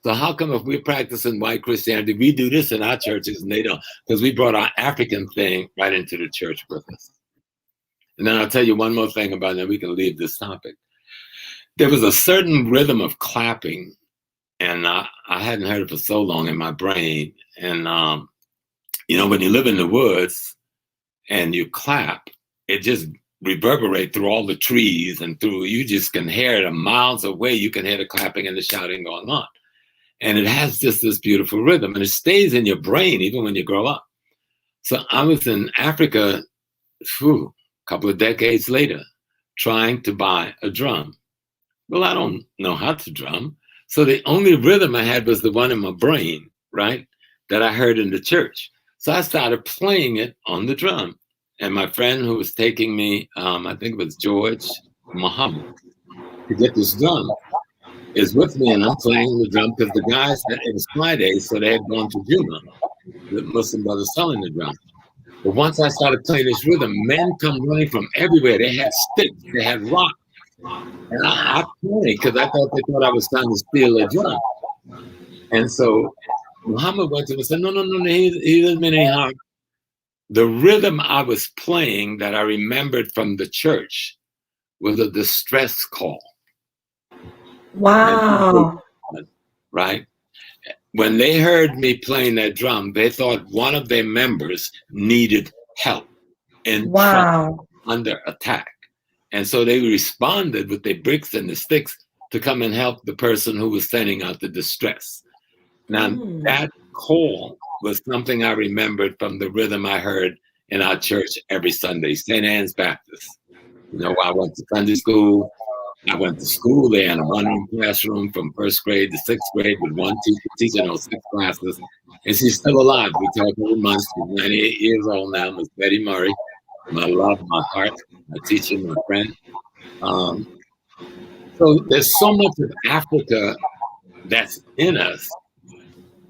So how come if we're practicing white Christianity, we do this in our churches and they don't? Because we brought our African thing right into the church with us. And then I'll tell you one more thing about it, and we can leave this topic. There was a certain rhythm of clapping, and I hadn't heard it for so long in my brain. And, you know, when you live in the woods and you clap, it just reverberates through all the trees and through, you just can hear it a miles away. You can hear the clapping and the shouting going on. And it has just this beautiful rhythm, and it stays in your brain even when you grow up. So I was in Africa, a couple of decades later, trying to buy a drum. Well, I don't know how to drum. So the only rhythm I had was the one in my brain, right, that I heard in the church. So I started playing it on the drum. And my friend who was taking me, I think it was George Muhammad, to get this drum, is with me, and I'm playing the drum because the guys, it was Friday, so they had gone to Juma, the Muslim brothers selling the drum. But once I started playing this rhythm, men come running from everywhere. They had sticks, they had rocks. And I panicked because I thought they thought I was trying to steal a drum. And so Muhammad went to him and said, no, he doesn't mean any harm. The rhythm I was playing that I remembered from the church was a distress call. Wow. Right? When they heard me playing that drum, they thought one of their members needed help in trouble, under attack. And so they responded with their bricks and the sticks to come and help the person who was sending out the distress. Now, that call was something I remembered from the rhythm I heard in our church every Sunday, St. Anne's Baptist. You know, I went to Sunday school. I went to school there in a one-room classroom from first grade to sixth grade with one teacher teaching those 6 classes. And she's still alive. We talk every month. She's 98 years old now, Miss Betty Murray. My love, my heart, my teacher, my friend. So there's so much of Africa that's in us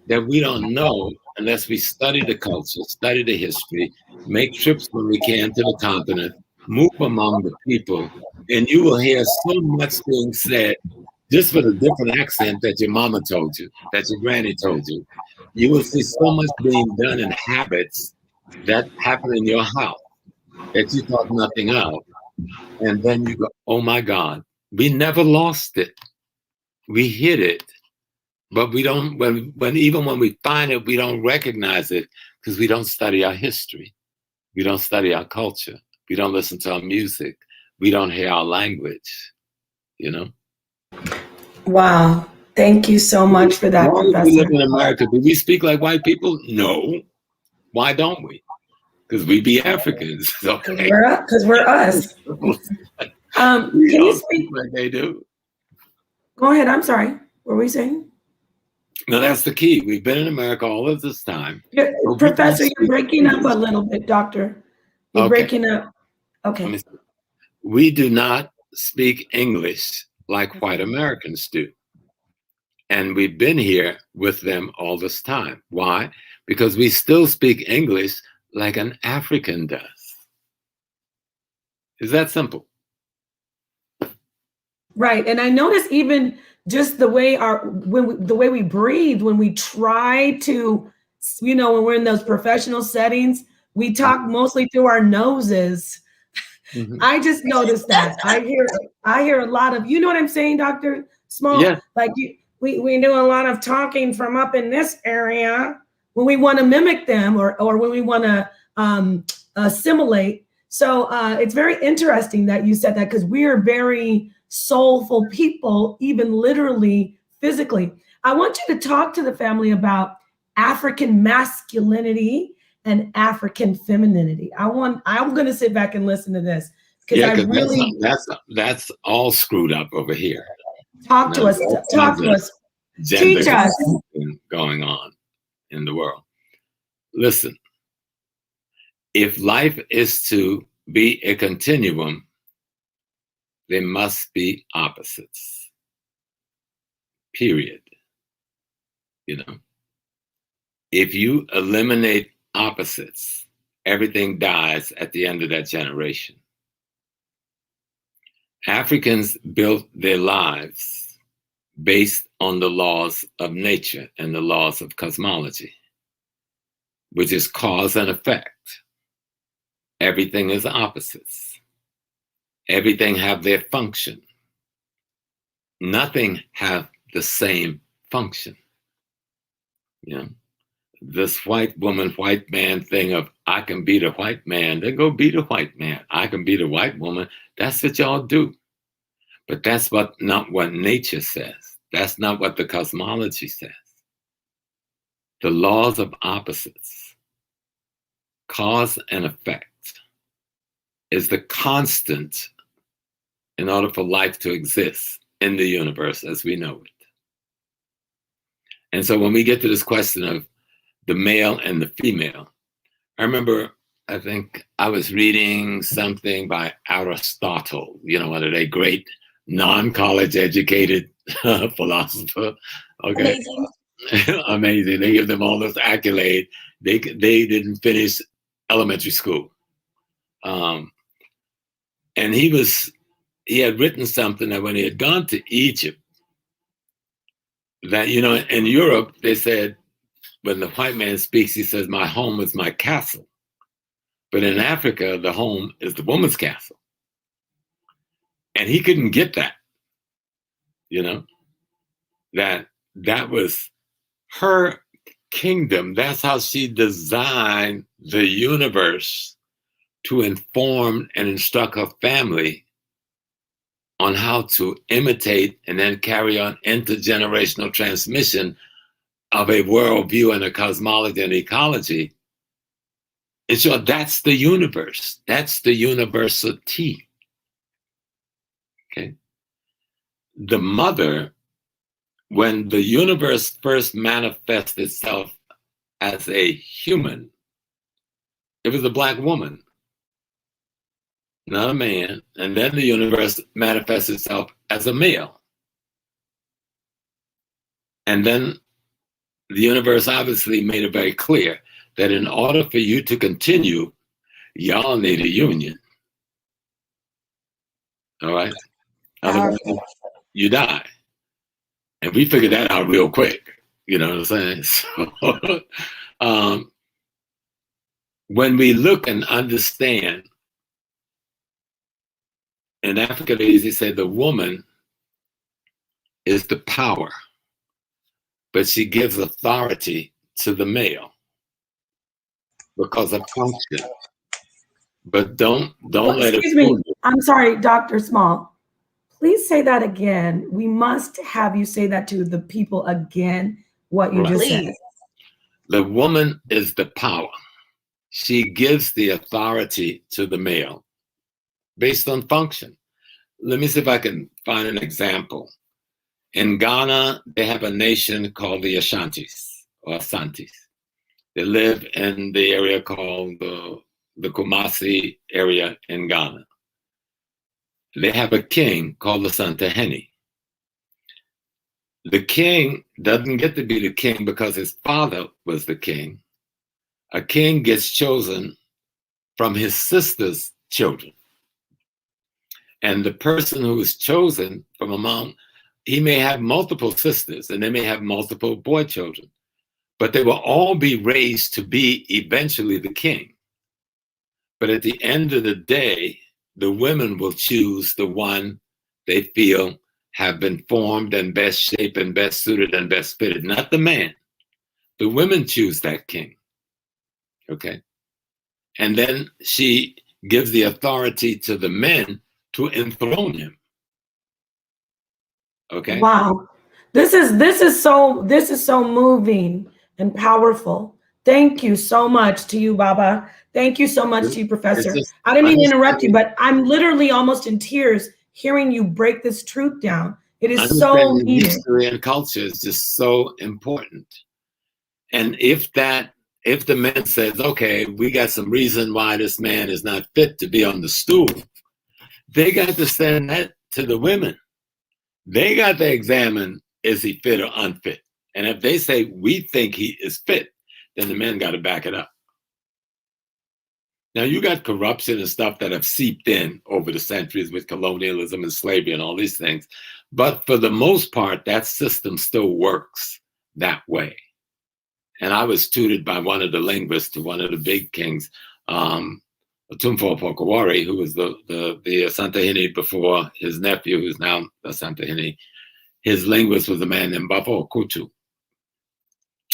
that we don't know unless we study the culture, study the history, make trips when we can to the continent, move among the people, and you will hear so much being said just with a different accent that your mama told you, that your granny told you. You will see so much being done in habits that happen in your house that you thought nothing of. And then you go, oh my God, we never lost it. We hid it. But we don't, even when we find it, we don't recognize it because we don't study our history. We don't study our culture. We don't listen to our music. We don't hear our language, you know? Wow. Thank you so much for that, Professor. We live in America. Do we speak like white people? No. Why don't we? Because we be Africans. Because we're us. Can you speak like they do? Go ahead. I'm sorry. What were we saying? No, that's the key. We've been in America all of this time. Professor, you're breaking up a little bit, Doctor. You're breaking up. Okay. We do not speak English like white Americans do. And we've been here with them all this time. Why? Because we still speak English like an African does. It's that simple. Right. And I notice even just the way the way we breathe, when we try to, when we're in those professional settings, we talk mostly through our noses. Mm-hmm. I just noticed that. I hear a lot of, you know what I'm saying, Dr. Small? Yeah. Like we do a lot of talking from up in this area when we want to mimic them or when we want to assimilate. So it's very interesting that you said that, because we are very soulful people, even literally, physically. I want you to talk to the family about African masculinity and African femininity. I'm going to sit back and listen to this, because I really that's all screwed up over here. Talk to us. Teach us. Going on in the world. Listen, if life is to be a continuum, there must be opposites. Period. If you eliminate opposites, everything dies at the end of that generation. Africans built their lives based on the laws of nature and the laws of cosmology, which is cause and effect. Everything is opposites. Everything have their function. Nothing have the same function. This white woman, white man thing of, I can beat a white man, then go beat a white man. I can beat a white woman. That's what y'all do. But that's not what nature says. That's not what the cosmology says. The laws of opposites, cause and effect, is the constant in order for life to exist in the universe as we know it. And so when we get to this question of the male and the female, I remember, I think I was reading something by Aristotle, one of their great non-college educated philosopher. Okay. Amazing. Amazing. They give them all this accolade. They didn't finish elementary school. And he had written something that when he had gone to Egypt, that, in Europe, they said, when the white man speaks, he says, my home is my castle. But in Africa, the home is the woman's castle. And he couldn't get that, that was her kingdom. That's how she designed the universe to inform and instruct her family on how to imitate and then carry on intergenerational transmission of a worldview and a cosmology and ecology. And so that's the universe. That's the university. Okay. The mother, when the universe first manifests itself as a human, it was a Black woman, not a man. And then the universe manifests itself as a male. And then the universe obviously made it very clear that in order for you to continue, y'all need a union. All right? Otherwise, you die. And we figured that out real quick. You know what I'm saying? So, when we look and understand, in Africa, they usually say the woman is the power, but she gives authority to the male because of function. But don't let it. Excuse me. I'm sorry, Dr. Small. Please say that again. We must have you say that to the people again, what you just said. The woman is the power. She gives the authority to the male based on function. Let me see if I can find an example. In Ghana, they have a nation called the Ashantis or Asantis. They live in the area called the Kumasi area in Ghana. They have a king called the Santahene. the king doesn't get to be the king because his father was the king. A king gets chosen from his sister's children. And the person who is chosen from among, he may have multiple sisters and they may have multiple boy children, but they will all be raised to be eventually the king. But at the end of the day, the women will choose the one they feel have been formed and best shaped and best suited and best fitted, not the man. The women choose that king, okay? And then she gives the authority to the men to enthrone him. Okay. Wow. This is so moving and powerful. Thank you so much to you, Baba. Thank you so much to you, Professor. I didn't mean to interrupt you, but I'm literally almost in tears hearing you break this truth down. It is so needed. History and culture is just so important. And if the man says, okay, we got some reason why this man is not fit to be on the stool, they got to send that to the women. They got to examine, is he fit or unfit? And if they say, we think he is fit, then the men got to back it up. Now, you got corruption and stuff that have seeped in over the centuries with colonialism and slavery and all these things. But for the most part, that system still works that way. And I was tutored by one of the linguists, one of the big kings, Tumfo Pokawari, who was the Asantehene before his nephew, who's now Asantehene. His linguist was a man named Bafo Kutu.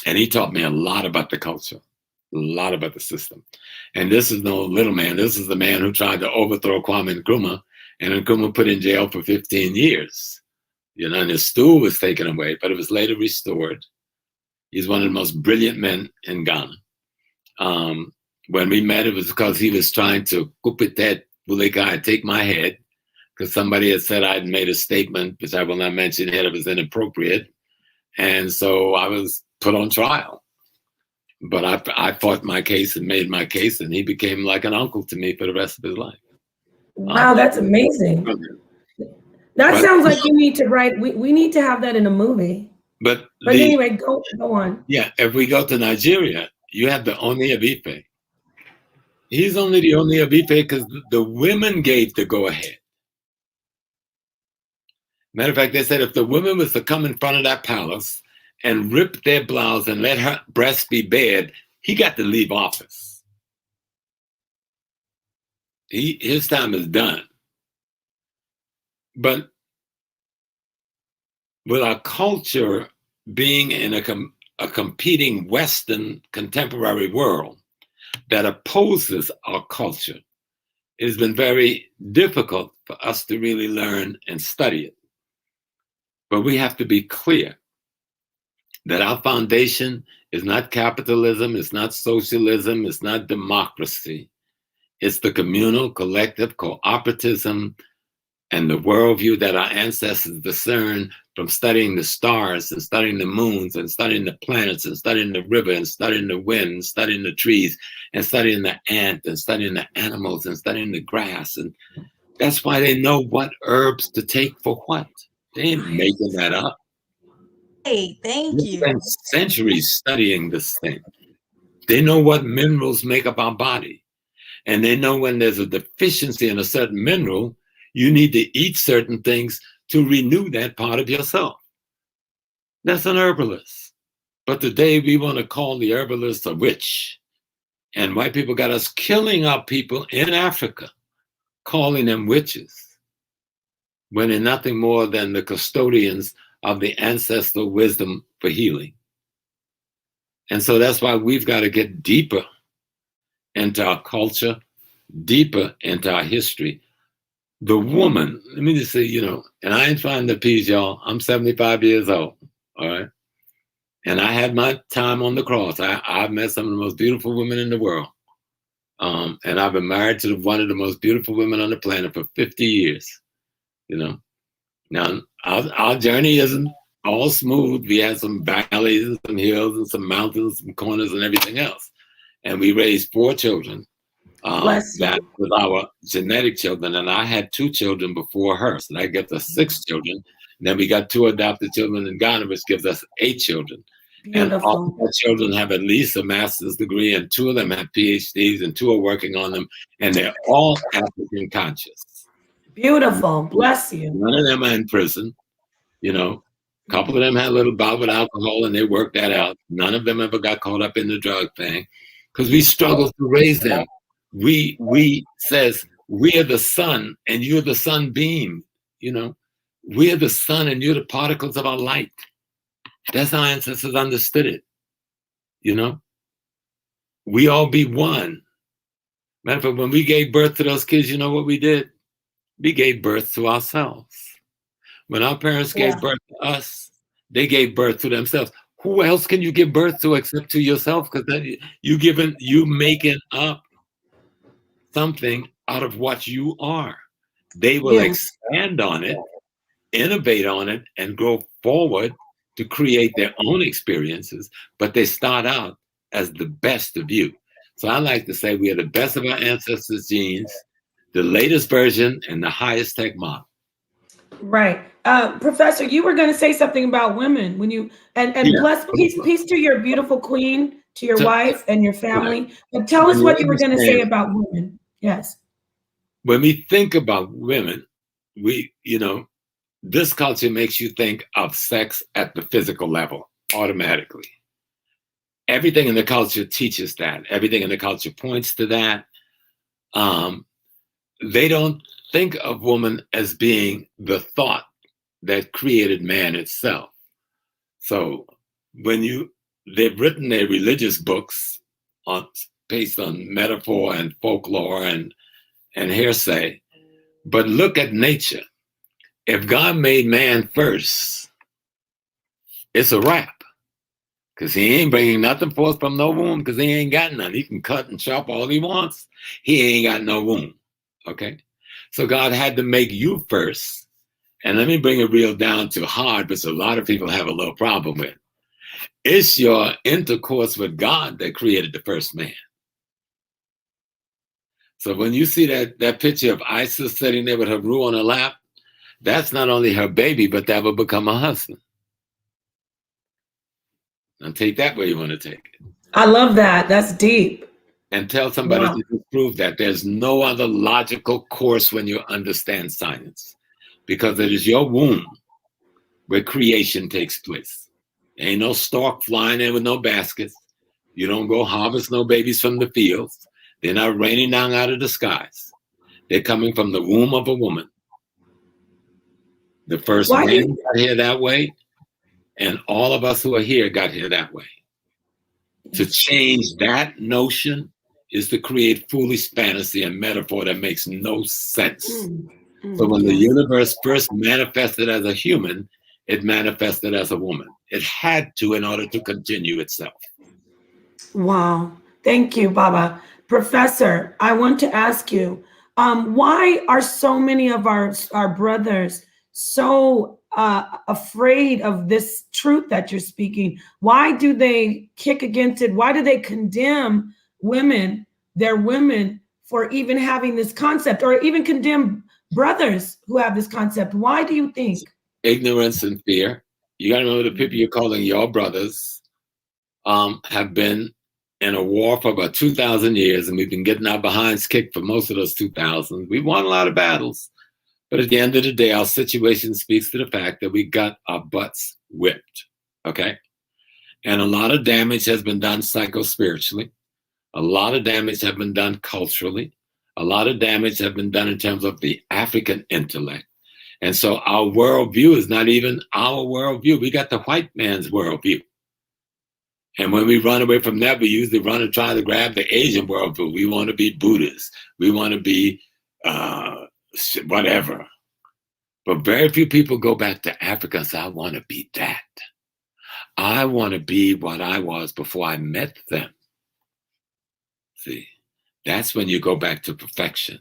And he taught me a lot about the culture, a lot about the system. And this is no little man. This is the man who tried to overthrow Kwame Nkrumah, and Nkrumah put in jail for 15 years. You know, and his stool was taken away, but it was later restored. He's one of the most brilliant men in Ghana. When we met, it was because he was trying to take my head, because somebody had said I'd made a statement, which I will not mention here, that was inappropriate. And so I was put on trial. But I fought my case and made my case, and he became like an uncle to me for the rest of his life. Wow, that's amazing. That sounds like you need to write, we need to have that in a movie. But anyway, go on. Yeah, if we go to Nigeria, you have the Oni of Ife. He's only the Oni of Ife because the women gave the go-ahead. Matter of fact, they said if the woman was to come in front of that palace and rip their blouse and let her breasts be bared, he got to leave office. His time is done. But with our culture being in a competing Western contemporary world that opposes our culture, it has been very difficult for us to really learn and study it. But we have to be clear that our foundation is not capitalism, it's not socialism, it's not democracy. It's the communal, collective, cooperatism, and the worldview that our ancestors discerned from studying the stars and studying the moons and studying the planets and studying the river and studying the wind and studying the trees and studying the ant and studying the animals and studying the grass. And that's why they know what herbs to take for what. They ain't making that up. Hey, thank you. They spent centuries studying this thing. They know what minerals make up our body. And they know when there's a deficiency in a certain mineral, you need to eat certain things to renew that part of yourself. That's an herbalist. But today we want to call the herbalist a witch. And white people got us killing our people in Africa, calling them witches, when they're nothing more than the custodians of the ancestral wisdom for healing. And so that's why we've got to get deeper into our culture, deeper into our history. The woman, let me just say, and I ain't trying to appease y'all. I'm 75 years old, all right? And I had my time on the cross. I've met some of the most beautiful women in the world. And I've been married to one of the most beautiful women on the planet for 50 years, Now, our journey isn't all smooth. We had some valleys and some hills and some mountains, some corners and everything else. And we raised 4 children. That was our genetic children, and I had 2 children before her, so I get the 6 children. Then we got 2 adopted children in Ghana, which gives us 8 children. And all of Beautiful. our children have at least a master's degree, and 2 of them have PhDs, and 2 are working on them, and they're all African conscious. Beautiful. Bless you. None of them are in prison. You know, a couple of them had a little bout with alcohol, and they worked that out. None of them ever got caught up in the drug thing, because we struggled to raise them. We says we are the sun, and you're the sunbeam. You know, we are the sun, and you're the particles of our light. That's how our ancestors understood it. You know, we all be one. Matter of fact, when we gave birth to those kids, you know what we did? We gave birth to ourselves. When our parents gave birth to us, they gave birth to themselves. Who else can you give birth to except to yourself? Because then you making up something out of what you are. They will expand on it, innovate on it, and go forward to create their own experiences, but they start out as the best of you. So I like to say we are the best of our ancestors' genes, the latest version, and the highest tech model. Right. Professor, you were going to say something about women when you, and bless, peace to your beautiful queen, to your wife and your family. But tell us what you were going to say about women. Yes. When we think about women, this culture makes you think of sex at the physical level automatically. Everything in the culture teaches that. Everything in the culture points to that. They don't think of woman as being the thought that created man itself. So when they've written their religious books based on metaphor and folklore and hearsay, but look at nature. If God made man first, it's a wrap. Because he ain't bringing nothing forth from no womb, because he ain't got none. He can cut and chop all he wants. He ain't got no womb. Okay? So God had to make you first. And let me bring it real down to hard, which a lot of people have a little problem with. It's your intercourse with God that created the first man. So when you see that picture of Isis sitting there with her Ru on her lap, that's not only her baby, but that will become a husband. Now take that where you want to take it. I love that. That's deep. And tell somebody to disprove that. There's no other logical course when you understand science, because it is your womb where creation takes place. Ain't no stork flying in with no baskets. You don't go harvest no babies from the fields. They're not raining down out of the skies. They're coming from the womb of a woman. The first man got here that way, and all of us who are here got here that way. To change that notion is to create foolish fantasy and metaphor that makes no sense. So when the universe first manifested as a human, it manifested as a woman. It had to in order to continue itself. Wow. Thank you, Baba. Professor, I want to ask you, why are so many of our brothers so afraid of this truth that you're speaking? Why do they kick against it? Why do they condemn women, their women, for even having this concept, or even condemn brothers who have this concept? Why do you think? Ignorance and fear. You got to remember the people you're calling your brothers have been in a war for about 2,000 years, and we've been getting our behinds kicked for most of those 2,000. We won a lot of battles. But at the end of the day, our situation speaks to the fact that we got our butts whipped, okay? And a lot of damage has been done psycho-spiritually. A lot of damage has been done culturally. A lot of damage has been done in terms of the African intellect. And so our worldview is not even our worldview. We got the white man's worldview. And when we run away from that, we usually run and try to grab the Asian worldview. We want to be Buddhists. We want to be whatever. But very few people go back to Africa and say, I want to be that. I want to be what I was before I met them. See, that's when you go back to perfection.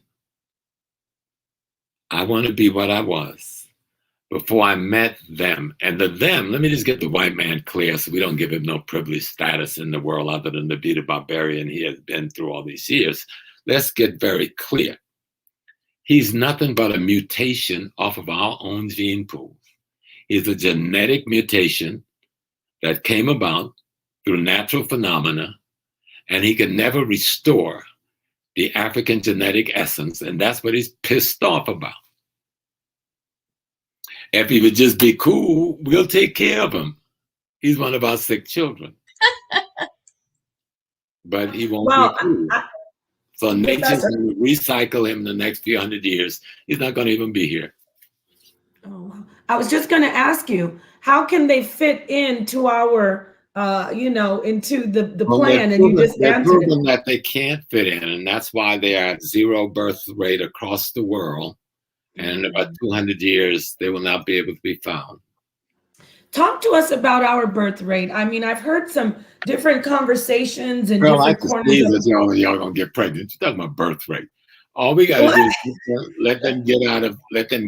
I want to be what I was before I met them. And the them, let me just get the white man clear so we don't give him no privileged status in the world other than to be the barbarian he has been through all these years. Let's get very clear. He's nothing but a mutation off of our own gene pool. He's a genetic mutation that came about through natural phenomena, and he can never restore the African genetic essence, and that's what he's pissed off about. If he would just be cool, we'll take care of him. He's one of our sick children. But he won't be cool. So nature's going to recycle him in the next few hundred years. He's not going to even be here. Oh, I was just going to ask you, how can they fit into our, into the plan? And you just they're answered proven it. that they can't fit in, and that's why they are at zero birth rate across the world. And in about 200 years, they will not be able to be found. Talk to us about our birth rate. I mean, I've heard some different conversations and different corners. Y'all gonna get pregnant. You're talking about birth rate. All we got to do is let them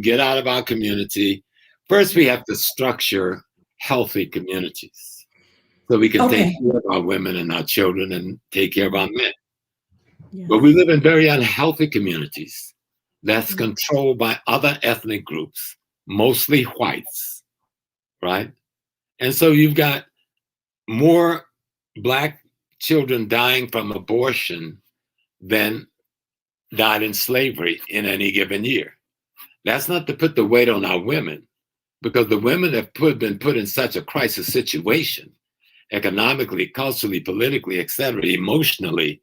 get out of our community. First, we have to structure healthy communities so we can take care of our women and our children and take care of our men. Yeah. But we live in very unhealthy communities that's controlled by other ethnic groups, mostly whites, right? And so you've got more Black children dying from abortion than died in slavery in any given year. That's not to put the weight on our women, because the women have been put in such a crisis situation, economically, culturally, politically, etc., emotionally,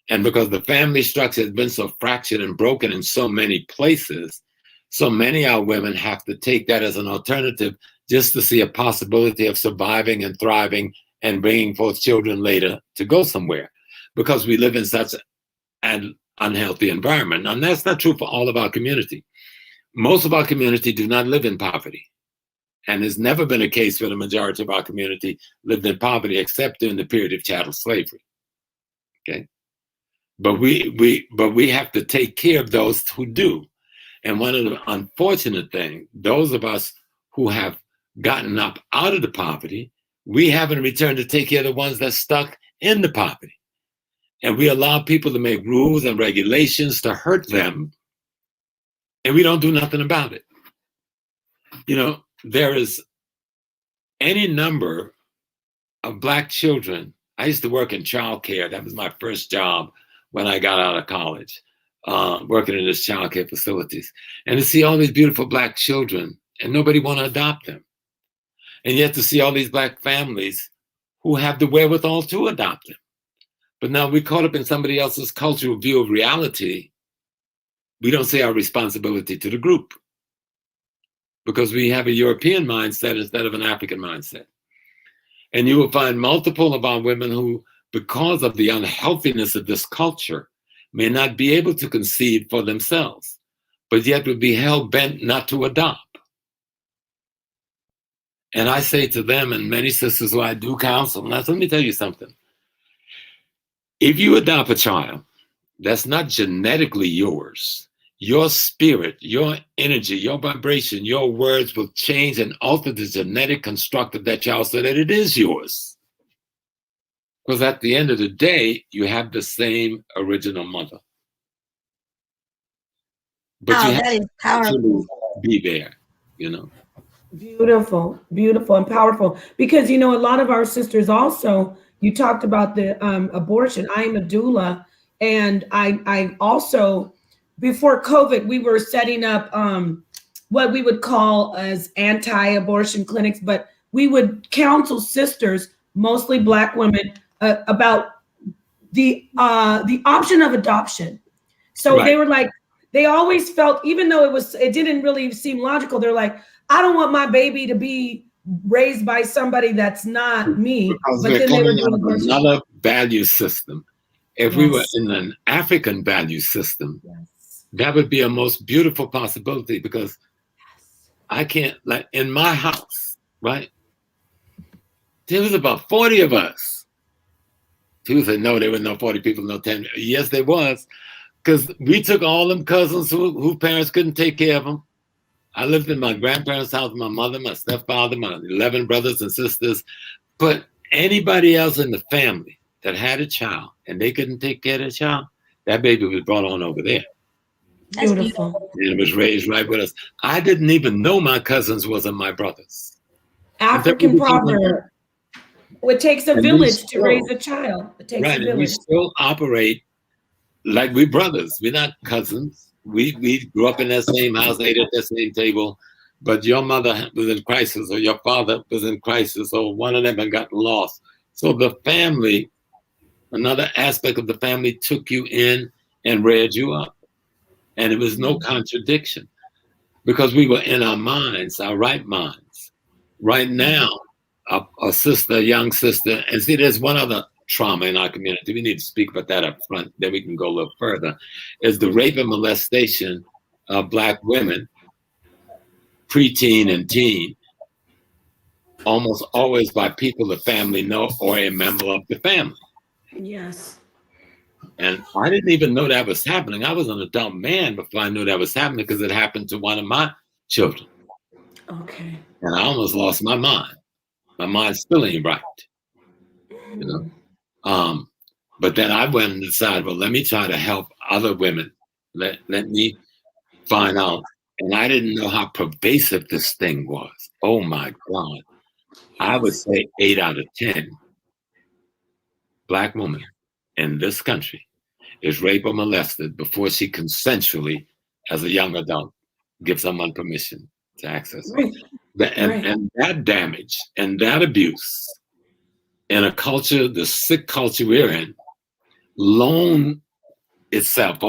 and because the family structure has been so fractured and broken in so many places, so many of our women have to take that as an alternative just to see a possibility of surviving and thriving and bringing forth children later to go somewhere, because we live in such an unhealthy environment. And that's not true for all of our community. Most of our community do not live in poverty. And there's never been a case where the majority of our community lived in poverty, except during the period of chattel slavery. Okay. But we have to take care of those who do. And one of the unfortunate things, those of us who have gotten up out of the poverty, we haven't returned to take care of the ones that stuck in the poverty. And we allow people to make rules and regulations to hurt them, and we don't do nothing about it. You know, there is any number of Black children. I used to work in childcare. That was my first job when I got out of college, working in this childcare facilities. And to see all these beautiful Black children, and nobody want to adopt them. And yet to see all these Black families who have the wherewithal to adopt them. But now we're caught up in somebody else's cultural view of reality. We don't see our responsibility to the group, because we have a European mindset instead of an African mindset. And you will find multiple of our women who, because of the unhealthiness of this culture, may not be able to conceive for themselves, but yet would be hell-bent not to adopt. And I say to them, and many sisters who I do counsel, now let me tell you something. If you adopt a child that's not genetically yours, your spirit, your energy, your vibration, your words will change and alter the genetic construct of that child so that it is yours. Because at the end of the day, you have the same original mother. But you have to be there, you know. Beautiful, beautiful, and powerful. Because, you know, a lot of our sisters also, you talked about the abortion. I am a doula, and I also, before COVID, we were setting up what we would call as anti-abortion clinics, but we would counsel sisters, mostly Black women, about the option of adoption. So they were like, they always felt, even though it didn't really seem logical, they're like, I don't want my baby to be raised by somebody that's not me. Because but we're then they were coming doing out of another value system. If we were in an African value system, that would be a most beautiful possibility, because I can't, like in my house, right? There was about 40 of us. People said, no, there were no 40 people, no 10. Yes, there was. Because we took all them cousins who parents couldn't take care of them. I lived in my grandparents' house, my mother, my stepfather, my 11 brothers and sisters. But anybody else in the family that had a child and they couldn't take care of the child, that baby was brought on over there. That's Beautiful. and was raised right with us. I didn't even know my cousins wasn't my brothers. African proverb. It takes a And village to raise a child. It takes a and we village. still operate like we brothers. We're not cousins. We grew up in that same house, ate at the same table, but your mother was in crisis, or your father was in crisis, or one of them had gotten lost. So the family, another aspect of the family, took you in and reared you up. And it was no contradiction because we were in our minds, our right minds. Right now, a sister, a young sister, and see, there's one other trauma in our community. We need to speak about that up front, then we can go a little further, is the rape and molestation of Black women, preteen and teen, almost always by people the family know or a member of the family. Yes. And I didn't even know that was happening. I was an adult man before I knew that was happening because it happened to one of my children. Okay. And I almost lost my mind. My mind still ain't right, you know. But then I went and decided, well, let me try to help other women. Let me find out. And I didn't know how pervasive this thing was. Oh my God. I would say 8 out of 10 Black women in this country is raped or molested before she consensually, as a young adult, gives someone permission to access it. And that damage and that abuse in a culture, the sick culture we're in, loans itself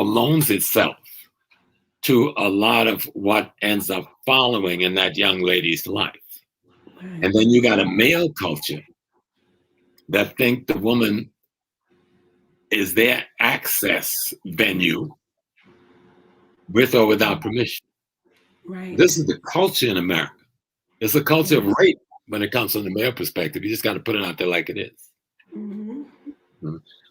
to a lot of what ends up following in that young lady's life. And then you got a male culture that think the woman is their access venue with or without permission. Right. This is the culture in America. It's a culture of rape when it comes from the male perspective. You just got to put it out there like it is.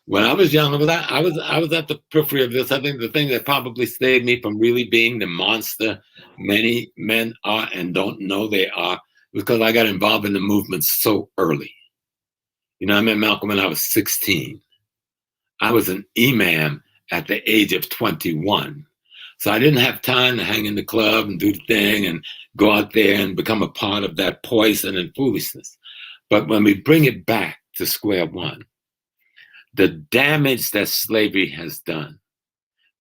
When I was young, I was at the periphery of this. I think the thing that probably saved me from really being the monster many men are and don't know they are, because I got involved in the movement so early. You know, I met Malcolm when I was 16. I was an imam at the age of 21. So I didn't have time to hang in the club and do the thing and go out there and become a part of that poison and foolishness. But when we bring it back to square one, the damage that slavery has done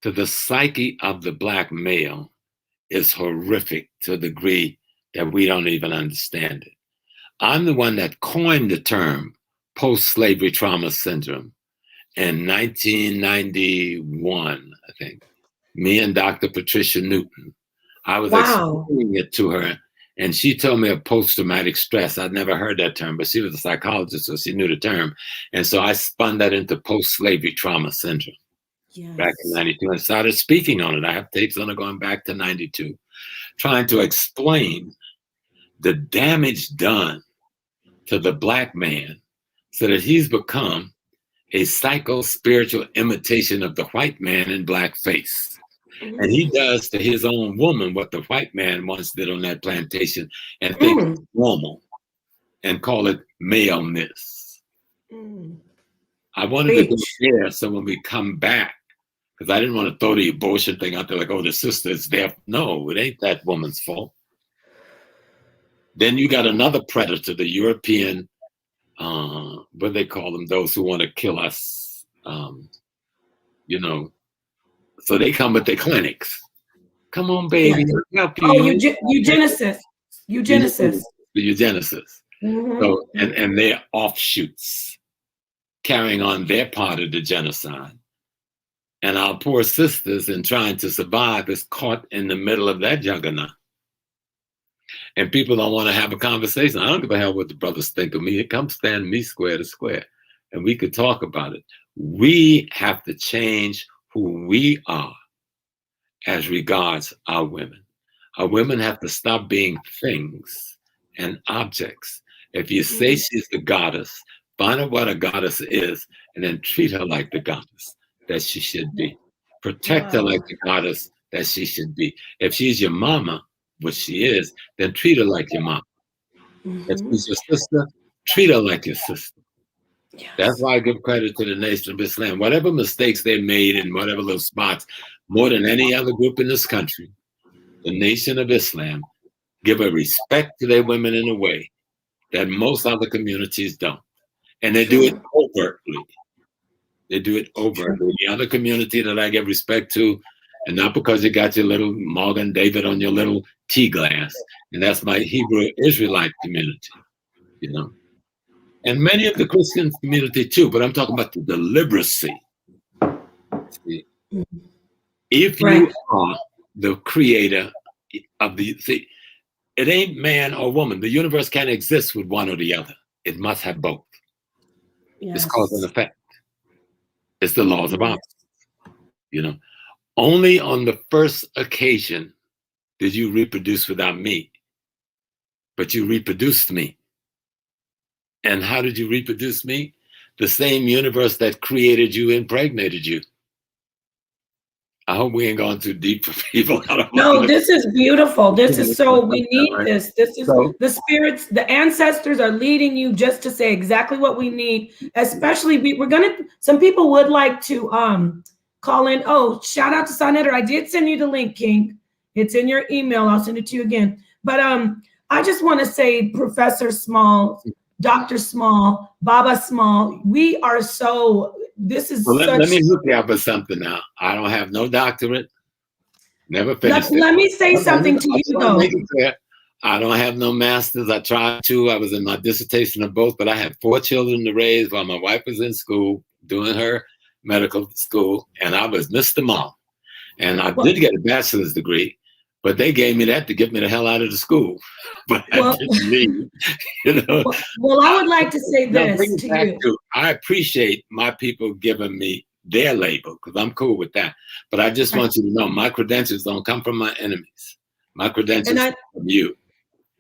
to the psyche of the Black male is horrific to a degree that we don't even understand it. I'm the one that coined the term post-slavery trauma syndrome in 1991, I think. Me and Dr. Patricia Newton. I was explaining it to her, and she told me of post-traumatic stress. I'd never heard that term, but she was a psychologist, so she knew the term. And so I spun that into post-slavery trauma syndrome back in 92 and started speaking on it. I have tapes on it going back to 92, trying to explain the damage done to the Black man so that he's become a psycho-spiritual imitation of the white man in blackface. And he does to his own woman what the white man once did on that plantation and think it's normal and call it maleness. I wanted to go there so when we come back, because I didn't want to throw the abortion thing out there like, oh, the sister is there. No, it ain't that woman's fault. Then you got another predator, the European, what they call them, those who want to kill us, you know. So they come with their clinics. Come on, baby. Help you. Oh, eugenicists. The eugenicists. So, and their offshoots carrying on their part of the genocide. And our poor sisters, in trying to survive, is caught in the middle of that juggernaut. And people don't want to have a conversation. I don't give a hell what the brothers think of me. Come stand me square to square. And we could talk about it. We have to change who we are as regards our women. Our women have to stop being things and objects. If you say she's the goddess, find out what a goddess is and then treat her like the goddess that she should be. Protect her like the goddess that she should be. If she's your mama, which she is, then treat her like your mama. If she's your sister, treat her like your sister. That's why I give credit to the Nation of Islam. Whatever mistakes they made in whatever little spots, more than any other group in this country, the Nation of Islam, give a respect to their women in a way that most other communities don't. And they do it overtly. They do it overtly. The other community that I give respect to, and not because you got your little Morgan David on your little tea glass, and that's my Hebrew Israelite community, you know. And many of the Christian community too, but I'm talking about the deliberacy. See, if you are the creator of see, it ain't man or woman. The universe can't exist with one or the other. It must have both. Yes. It's cause and effect. It's the laws of opposites. You know, only on the first occasion did you reproduce without me, but you reproduced me. And how did you reproduce me? The same universe that created you impregnated you. I hope we ain't going too deep for people. No, this is beautiful. This is so, we need this. This is so, the spirits, the ancestors are leading you just to say exactly what we need. Especially, we're going to, some people would like to call in. Oh, shout out to Sonetter. I did send you the link, King. It's in your email. I'll send it to you again. But I just want to say, Professor Small, Dr. Small, Baba Small, we are so, this is well, let me hook you up with something now. I don't have no doctorate, never finished let me say something to you though. I don't have no master's. I tried to. I was in my dissertation of both, but I had 4 children to raise while my wife was in school doing her medical school, and I was Mr. Mom. And I did get a bachelor's degree, but they gave me that to get me the hell out of the school. But I didn't need, you know. Well, I would like to say this to you. I appreciate my people giving me their label because I'm cool with that. But I just want you to know my credentials don't come from my enemies. My credentials come from you.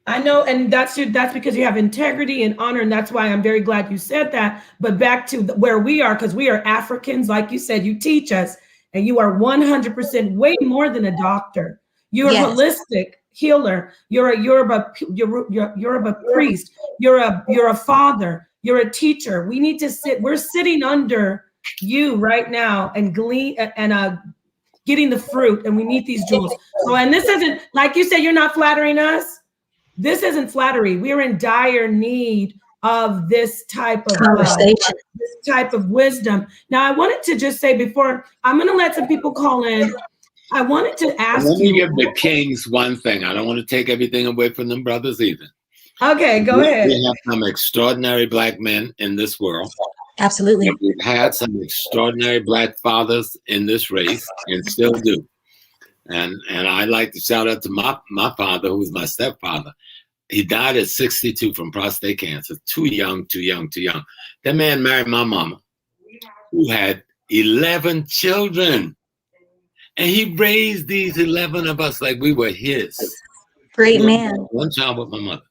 I know, and that's because you have integrity and honor, and that's why I'm very glad you said that. But back to where we are, because we are Africans, like you said, you teach us, and you are 100% way more than a doctor. You're a holistic healer. You're a Yoruba priest. You're a father. You're a teacher. We need to sit. We're sitting under you right now and glean and getting the fruit. And we need these jewels. So, and this isn't like you said. You're not flattering us. This isn't flattery. We're in dire need of this type of conversation, this type of wisdom. Now, I wanted to just say before I'm going to let some people call in. I wanted to ask you. Let me give the kings one thing. I don't want to take everything away from them brothers either. Okay, go ahead. We have some extraordinary Black men in this world. Absolutely. And we've had some extraordinary Black fathers in this race and still do. And I like to shout out to my father, who was my stepfather. He died at 62 from prostate cancer. Too young. That man married my mama, who had 11 children. And he raised these 11 of us like we were his. Great man. One child with my mother.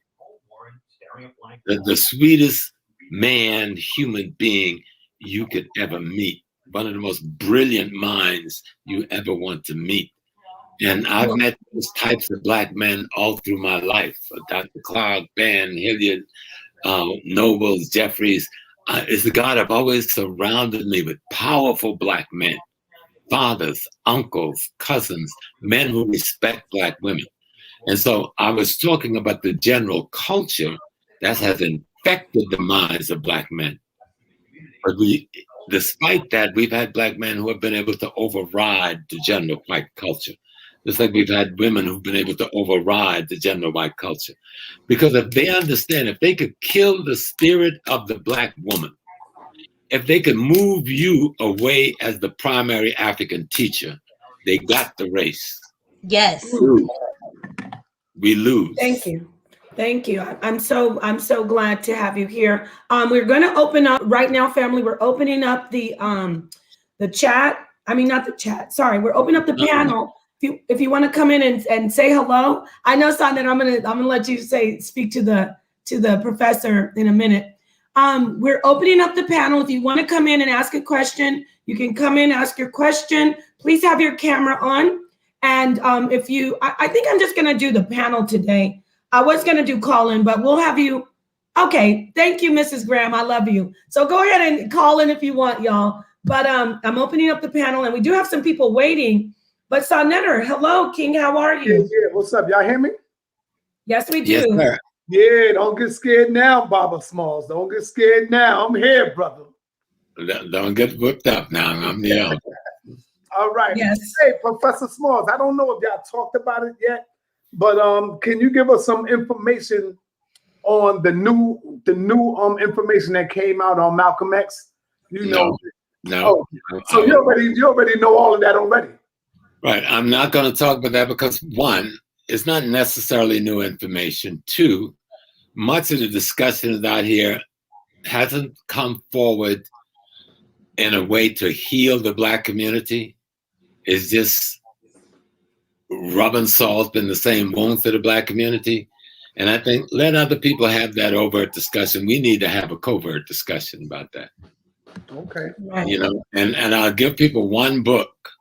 The sweetest man, human being you could ever meet. One of the most brilliant minds you ever want to meet. And I've met those types of Black men all through my life. Dr. Clark, Ben, Hilliard, Nobles, Jeffries. It's the God I've always surrounded me with powerful Black men. Fathers, uncles, cousins, men who respect Black women. And so I was talking about the general culture that has infected the minds of Black men. But despite that, we've had Black men who have been able to override the general white culture. Just like we've had women who've been able to override the general white culture. Because if they understand, if they could kill the spirit of the Black woman, if they could move you away as the primary African teacher, they got the race. Yes. We lose. Thank you. I'm so glad to have you here. We're going to open up right now, family. We're opening up the chat. I mean, not the chat. Sorry, we're opening up the panel. If you want to come in and say hello, I know, Son, that I'm gonna let you speak to the professor in a minute. We're opening up the panel. If you want to come in and ask a question, you can come in, ask your question. Please have your camera on. And I think I'm just going to do the panel today. I was going to do call in, but we'll have you. Okay. Thank you, Mrs. Graham. I love you. So go ahead and call in if you want, y'all. But I'm opening up the panel, and we do have some people waiting. But Sonetter, hello, King. How are you? Yeah. What's up? Y'all hear me? Yes, we do. Yes, sir. Yeah, don't get scared now, Baba Smalls. Don't get scared now. I'm here, brother. Don't get whipped up now. I'm the elder. All right. Yes. Hey, Professor Smalls, I don't know if y'all talked about it yet, but can you give us some information on the new information that came out on Malcolm X? You know. No. Oh, so you already know all of that already. Right. I'm not going to talk about that because one, it's not necessarily new information. Two, much of the discussion out here hasn't come forward in a way to heal the Black community. It's just rubbing salt in the same wounds to the Black community. And I think let other people have that overt discussion. We need to have a covert discussion about that. Okay. Right. You know, and I'll give people one book,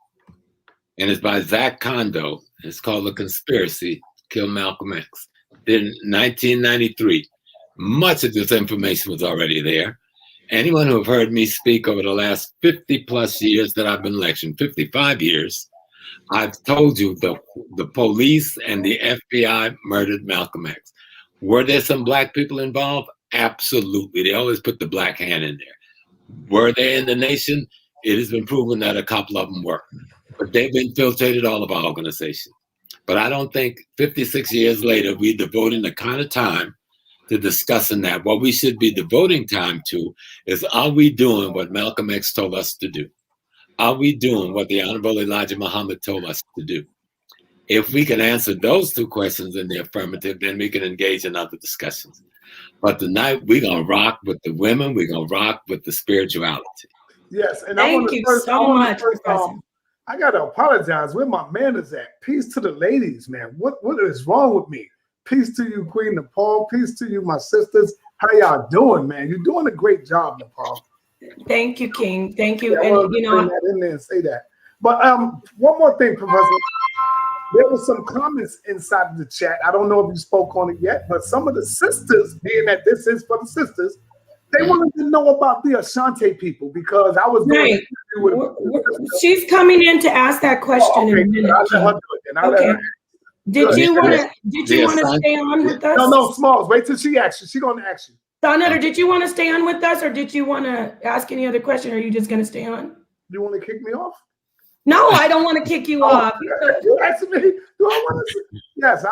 and it's by Zach Kondo. It's called The Conspiracy to Kill Malcolm X. In 1993, much of this information was already there. Anyone who have heard me speak over the last 50 plus years that I've been lecturing, 55 years, I've told you the police and the FBI murdered Malcolm X. Were there some Black people involved? Absolutely. They always put the Black hand in there. Were they in the nation? It has been proven that a couple of them were. But they've infiltrated all of our organization. But I don't think 56 years later, we're devoting the kind of time to discussing that. What we should be devoting time to is, are we doing what Malcolm X told us to do? Are we doing what the Honorable Elijah Muhammad told us to do? If we can answer those two questions in the affirmative, then we can engage in other discussions. But tonight, we're going to rock with the women. We're going to rock with the spirituality. Yes. And Thank you so much, Professor. I got to apologize. Where my manners at? Peace to the ladies, man. What is wrong with me? Peace to you, Queen Nepal. Peace to you, my sisters. How y'all doing, man? You're doing a great job, Nepal. Thank you, King. Thank you. Yeah, And you know, bring that in there and say that. But one more thing, Professor. There were some comments inside of the chat. I don't know if you spoke on it yet, but some of the sisters, being that this is for the sisters, they wanted to know about the Ashanti people because I was doing she's coming in to ask that question in a minute. Okay. Did you want to stay on with us? No, Smalls. Wait till she asks you. She's going to ask you. Sonetter, did you want to stay on with us, or did you want to ask any other question, or are you just going to stay on? You want to kick me off? No, I don't want to kick you off. You asking me? Do I want to? Yes.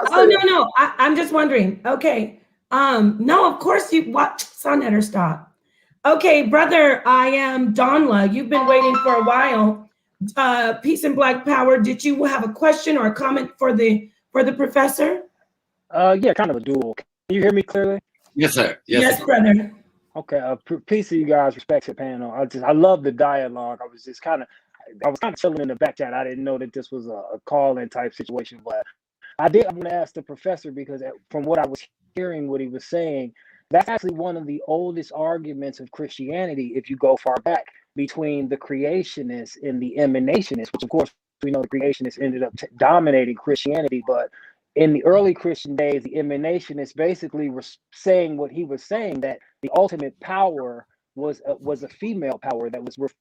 No. I'm just wondering. Okay. No, of course you. What? Sonetter, stop. Okay, brother. I am Donla. You've been waiting for a while. Peace and Black Power. Did you have a question or a comment for the professor? Yeah, kind of a duel. Can you hear me clearly? Yes, sir. Yes, brother. Okay. Peace to you guys. Respect to the panel. I love the dialogue. I was kind of chilling in the back chat. I didn't know that this was a call-in type situation, but I want to ask the professor because from what I was hearing, what he was saying, that's actually one of the oldest arguments of Christianity, if you go far back, between the creationists and the emanationists, which of course we know the creationists ended up dominating Christianity, but in the early Christian days, the emanationists basically were saying what he was saying, that the ultimate power was a female power that was referred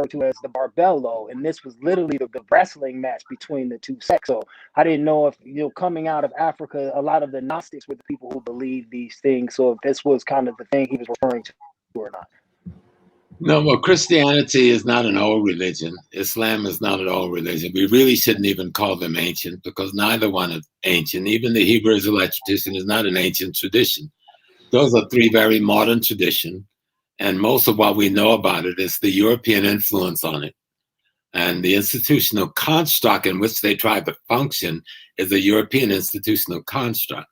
to as the barbello, and this was literally the wrestling match between the two sects. So I didn't know if, coming out of Africa, a lot of the Gnostics were the people who believed these things. So if this was kind of the thing he was referring to or not. No, well, Christianity is not an old religion. Islam is not an old religion. We really shouldn't even call them ancient because neither one is ancient. Even the Hebrew Israelite tradition is not an ancient tradition. Those are three very modern traditions. And most of what we know about it is the European influence on it. And the institutional construct in which they tried to function is a European institutional construct.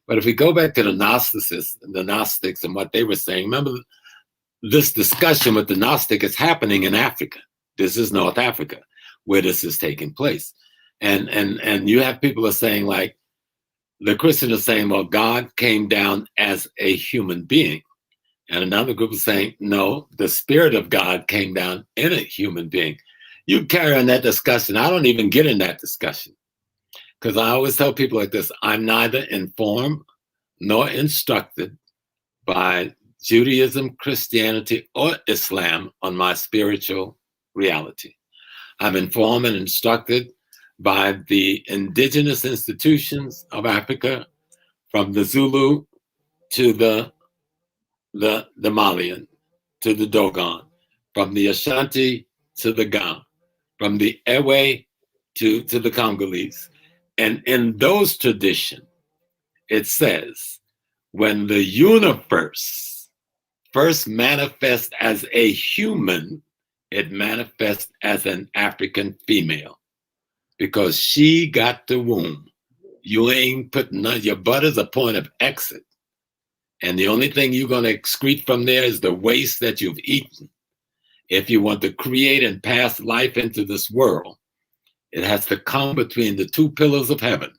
But if we go back to the Gnostics and what they were saying, remember, this discussion with the Gnostic is happening in Africa. This is North Africa, where this is taking place. And you have people are saying, like, the Christians are saying, well, God came down as a human being. And another group is saying, no, the Spirit of God came down in a human being. You carry on that discussion. I don't even get in that discussion. Because I always tell people like this, I'm neither informed nor instructed by Judaism, Christianity, or Islam on my spiritual reality. I'm informed and instructed by the indigenous institutions of Africa, from the Zulu to the Malian to the Dogon, from the Ashanti to the Ga, from the Ewe to the Congolese. And in those traditions, it says, when the universe first manifests as a human, it manifests as an African female because she got the womb. You ain't putting none, your butt is a point of exit. And the only thing you're going to excrete from there is the waste that you've eaten. If you want to create and pass life into this world, it has to come between the two pillars of heaven.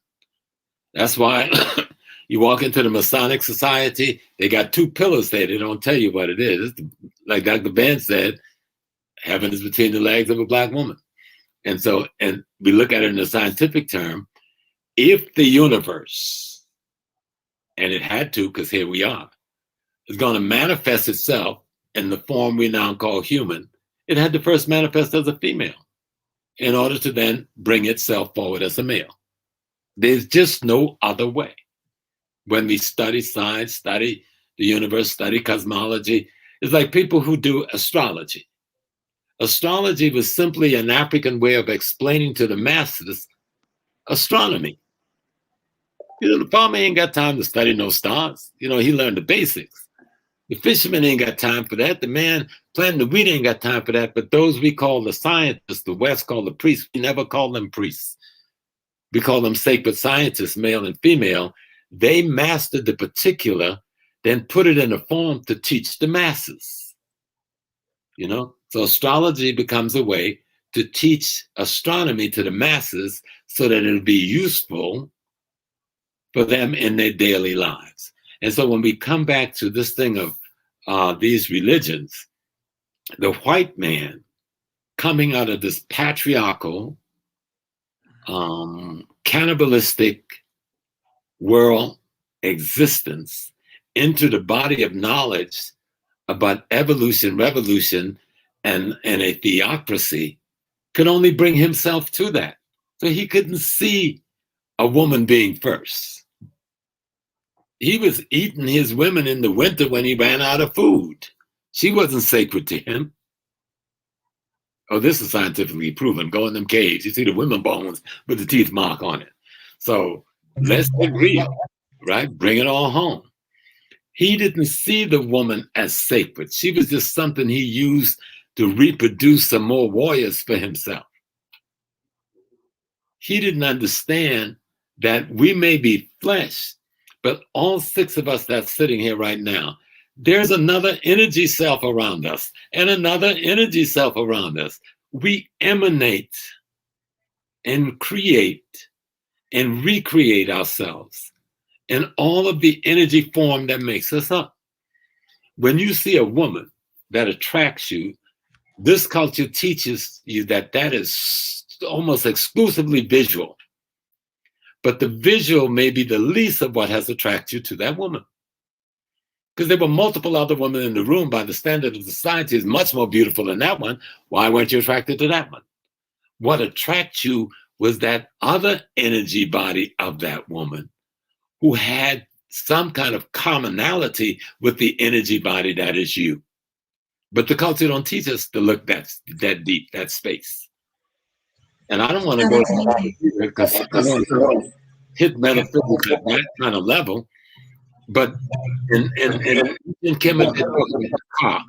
That's why you walk into the Masonic Society, they got two pillars there. They don't tell you what it is. Like Dr. Ben said, heaven is between the legs of a black woman. And so, and we look at it in a scientific term, if the universe, and it had to because here we are, is going to manifest itself in the form we now call human, it had to first manifest as a female in order to then bring itself forward as a male. There's just no other way. When we study science, study the universe, study cosmology, it's like people who do astrology. Astrology was simply an African way of explaining to the masses astronomy. You know, the farmer ain't got time to study no stars. You know, he learned the basics. The fisherman ain't got time for that. The man planting the wheat ain't got time for that. But those we call the scientists, the West call the priests, we never call them priests. We call them sacred scientists, male and female. They mastered the particular, then put it in a form to teach the masses. You know, so astrology becomes a way to teach astronomy to the masses so that it'll be useful for them in their daily lives. And so when we come back to this thing of these religions, the white man coming out of this patriarchal, cannibalistic world existence into the body of knowledge about evolution, revolution, and a theocracy could only bring himself to that. So he couldn't see a woman being first. He was eating his women in the winter when he ran out of food. She wasn't sacred to him. Oh, this is scientifically proven. Go in them caves. You see the women bones with the teeth mark on it. So let's get real, right? Bring it all home. He didn't see the woman as sacred. She was just something he used to reproduce some more warriors for himself. He didn't understand that we may be flesh, but all six of us that's sitting here right now, there's another energy self around us and another energy self around us. We emanate and create and recreate ourselves in all of the energy form that makes us up. When you see a woman that attracts you, this culture teaches you that that is almost exclusively visual. But the visual may be the least of what has attracted you to that woman. Because there were multiple other women in the room by the standard of society is much more beautiful than that one. Why weren't you attracted to that one? What attracted you was that other energy body of that woman who had some kind of commonality with the energy body that is you. But the culture don't teach us to look that deep, that space. And I don't want to go because I don't want to hit metaphysics at that kind of level. But in chemical, the ka,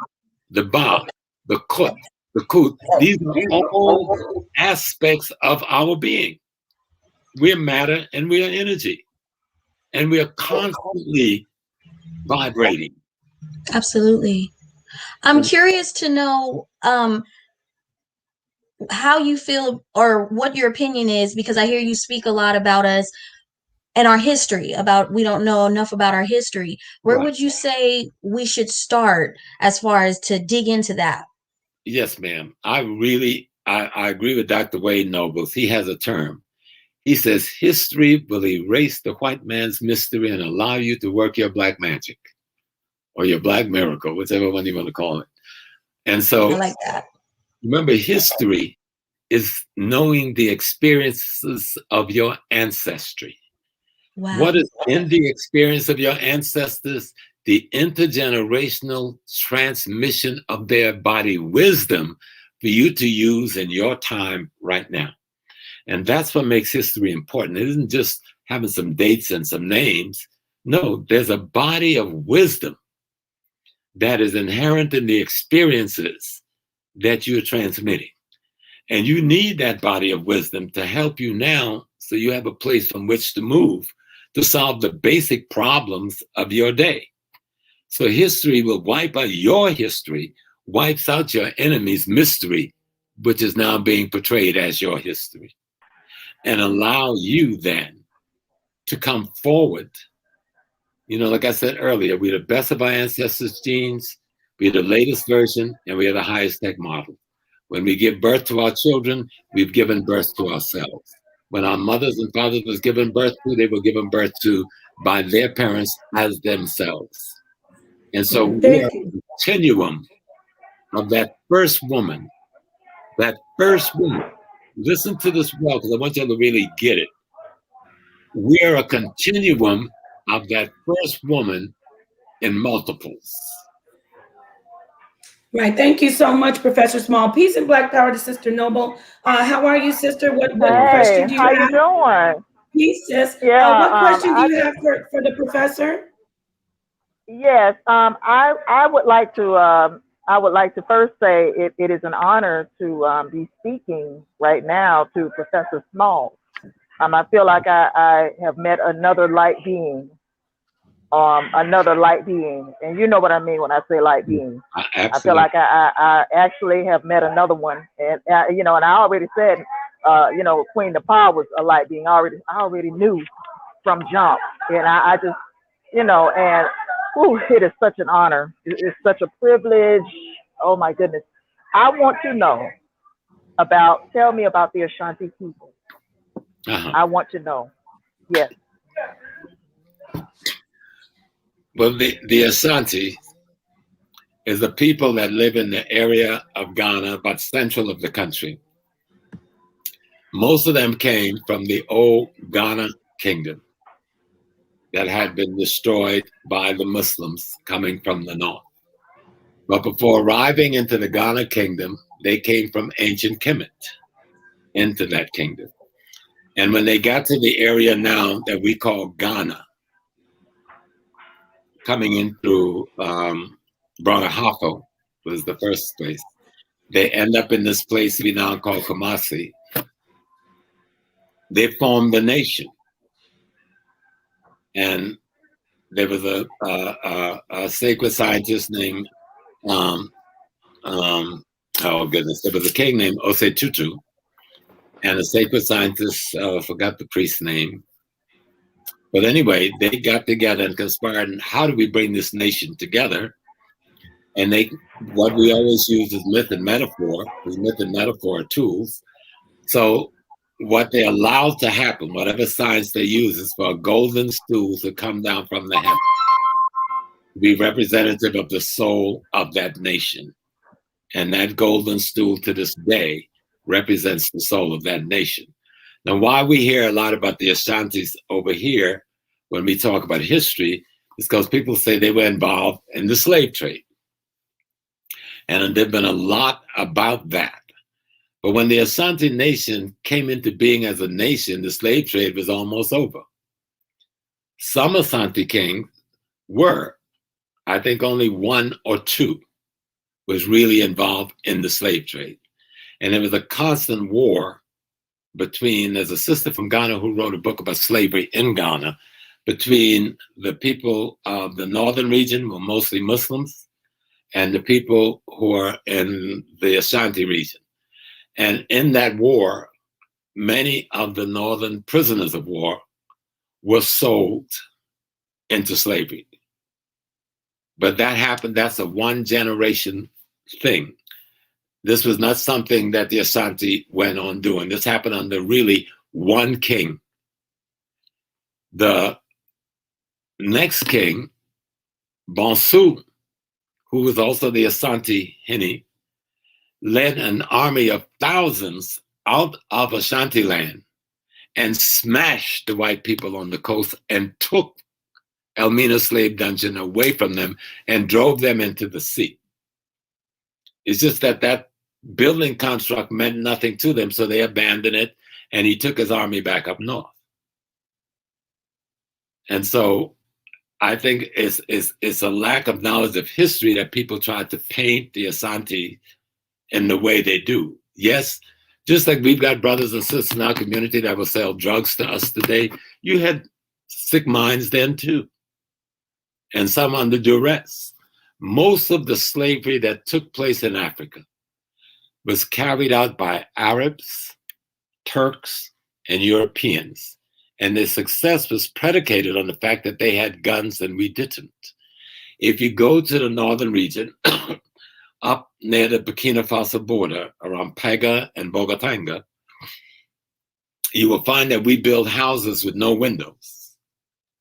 the ba, the kut, the kut, these are all aspects of our being. We're matter and we are energy. And we are constantly vibrating. Absolutely. I'm curious to know how you feel or what your opinion is, because I hear you speak a lot about us and our history, about we don't know enough about our history. Where Right. would you say we should start as far as to dig into that? Yes, ma'am. I agree with Dr. Wade Nobles. He has a term. He says, history will erase the white man's mystery and allow you to work your black magic or your black miracle, whichever one you want to call it. And so I like that. remember, history is knowing the experiences of your ancestry. Wow. What is in the experience of your ancestors? The intergenerational transmission of their body wisdom for you to use in your time right now. And that's what makes history important. It isn't just having some dates and some names. No, there's a body of wisdom that is inherent in the experiences that you're transmitting. And you need that body of wisdom to help you now, so you have a place from which to move to solve the basic problems of your day. So history will wipe out your history, wipes out your enemy's mystery, which is now being portrayed as your history, and allow you then to come forward. You know, like I said earlier, we're the best of our ancestors' genes, we're the latest version, and we are the highest tech model. When we give birth to our children, we've given birth to ourselves. When our mothers and fathers was given birth to, they were given birth to by their parents as themselves. And so we are a continuum of that first woman. Listen to this well, because I want you to really get it. We're a continuum of that first woman in multiples. Right. Thank you so much, Professor Small. Peace and Black Power to Sister Noble. How are you, sister? What question do you have? How you doing? Peace, sis. Yeah. What question do you have for the professor? Yes. I would like to first say it is an honor to be speaking right now to Professor Small. I feel like I have met another light being. And you know what I mean when I say light being. Absolutely. I feel like I actually have met another one, and and I already said, Queen Napah was a light being. I already knew from jump, and I just, and it is such an honor. It's such a privilege. Oh my goodness. I want to know tell me about the Ashanti people. I want to know. Yes. Well, the Ashanti is the people that live in the area of Ghana, about central of the country. Most of them came from the old Ghana kingdom that had been destroyed by the Muslims coming from the north. But before arriving into the Ghana kingdom, they came from ancient Kemet into that kingdom. And when they got to the area now that we call Ghana, coming in through Brahahafo was the first place. They end up in this place we now call Kumasi. They formed the nation. And there was a sacred scientist named, oh goodness, there was a king named Ose Tutu, and a sacred scientist, forgot the priest's name. But anyway, they got together and conspired, and how do we bring this nation together? And what we always use is myth and metaphor, because myth and metaphor are tools. So what they allowed to happen, whatever science they use, is for a golden stool to come down from the heaven, to be representative of the soul of that nation. And that golden stool to this day represents the soul of that nation. Now, why we hear a lot about the Ashantis over here when we talk about history is because people say they were involved in the slave trade. And there've been a lot about that. But when the Ashanti nation came into being as a nation, the slave trade was almost over. Some Ashanti kings were, I think only one or two was really involved in the slave trade. And there was a constant war between, there's a sister from Ghana who wrote a book about slavery in Ghana, between the people of the northern region, who were mostly Muslims, and the people who are in the Ashanti region. And in that war, many of the northern prisoners of war were sold into slavery. But that happened, that's a one generation thing. This was not something that the Ashanti went on doing. This happened under really one king. The next king, Bonsu, who was also the Asante Hene, led an army of thousands out of Ashanti land and smashed the white people on the coast and took Elmina slave dungeon away from them and drove them into the sea. It's just that that building construct meant nothing to them, so they abandoned it, and he took his army back up north. And so I think it's a lack of knowledge of history that people try to paint the Asante in the way they do. Yes, just like we've got brothers and sisters in our community that will sell drugs to us today, you had sick minds then too, and some under duress. Most of the slavery that took place in Africa was carried out by Arabs, Turks, and Europeans. And their success was predicated on the fact that they had guns and we didn't. If you go to the northern region, up near the Burkina Faso border, around Pega and Bogatanga, you will find that we build houses with no windows,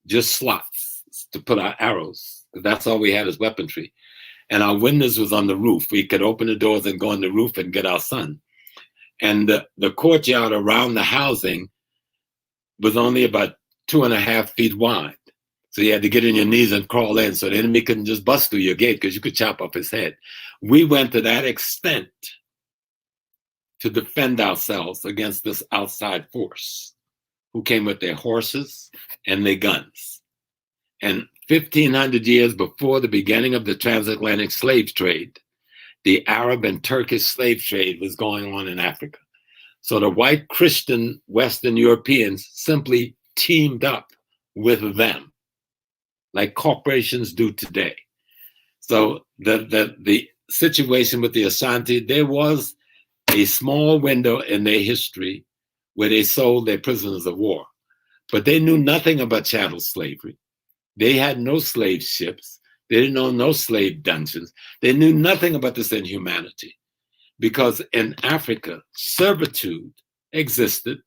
just slots to put our arrows. That's all we had as weaponry. And our windows was on the roof. We could open the doors and go on the roof and get our sun. And the courtyard around the housing was only about 2.5 feet wide. So you had to get on your knees and crawl in so the enemy couldn't just bust through your gate because you could chop off his head. We went to that extent to defend ourselves against this outside force who came with their horses and their guns. And 1,500 years before the beginning of the transatlantic slave trade, the Arab and Turkish slave trade was going on in Africa. So the white Christian Western Europeans simply teamed up with them, like corporations do today. So the situation with the Asante, there was a small window in their history where they sold their prisoners of war, but they knew nothing about chattel slavery. They had no slave ships. They didn't know no slave dungeons. They knew nothing about this inhumanity because in Africa, servitude existed.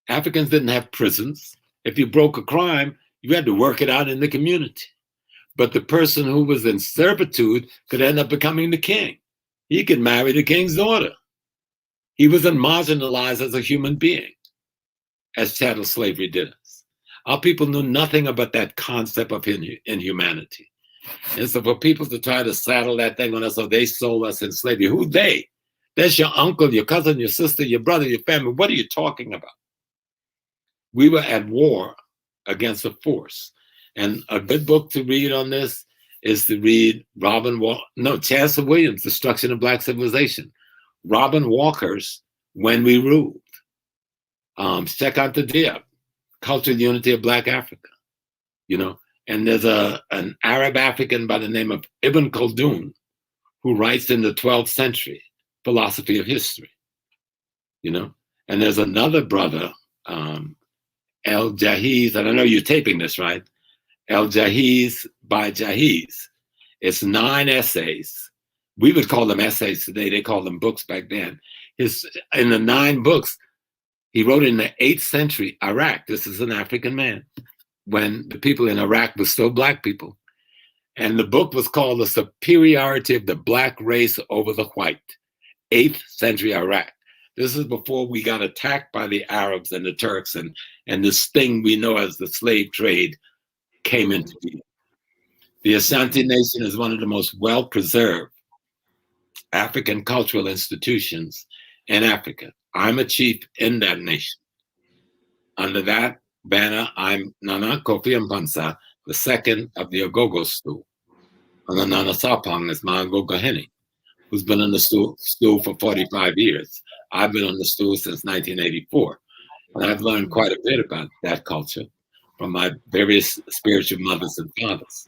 Africans didn't have prisons. If you broke a crime, you had to work it out in the community. But the person who was in servitude could end up becoming the king. He could marry the king's daughter. He wasn't marginalized as a human being, as chattel slavery did us. Our people knew nothing about that concept of inhumanity. And so for people to try to saddle that thing on us, so they sold us in slavery. Who they? That's your uncle, your cousin, your sister, your brother, your family. What are you talking about? We were at war against a force. And a good book to read on this is to read Chancellor Williams' Destruction of Black Civilization. Robin Walker's When We Ruled. Check out the Diab, Cultural Unity of Black Africa. You know, and there's an Arab African by the name of Ibn Khaldun who writes in the 12th century philosophy of history. You know, and there's another brother, El Jahiz, and I know you're taping this, right? El Jahiz by Jahiz. It's 9 essays. We would call them essays today. They called them books back then. In the 9 books, he wrote in the 8th century Iraq. This is an African man, when the people in Iraq were still Black people. And the book was called The Superiority of the Black Race Over the White, 8th century Iraq. This is before we got attacked by the Arabs and the Turks, and this thing we know as the slave trade came into being. The Asante Nation is one of the most well-preserved African cultural institutions in Africa. I'm a chief in that nation. Under that banner, I'm Nana Kofi Mpansa, the second of the Ogogo stool. And the Nana Sapang is my Ogogo Henny, who's been on the stool for 45 years. I've been on the stool since 1984. And I've learned quite a bit about that culture from my various spiritual mothers and fathers.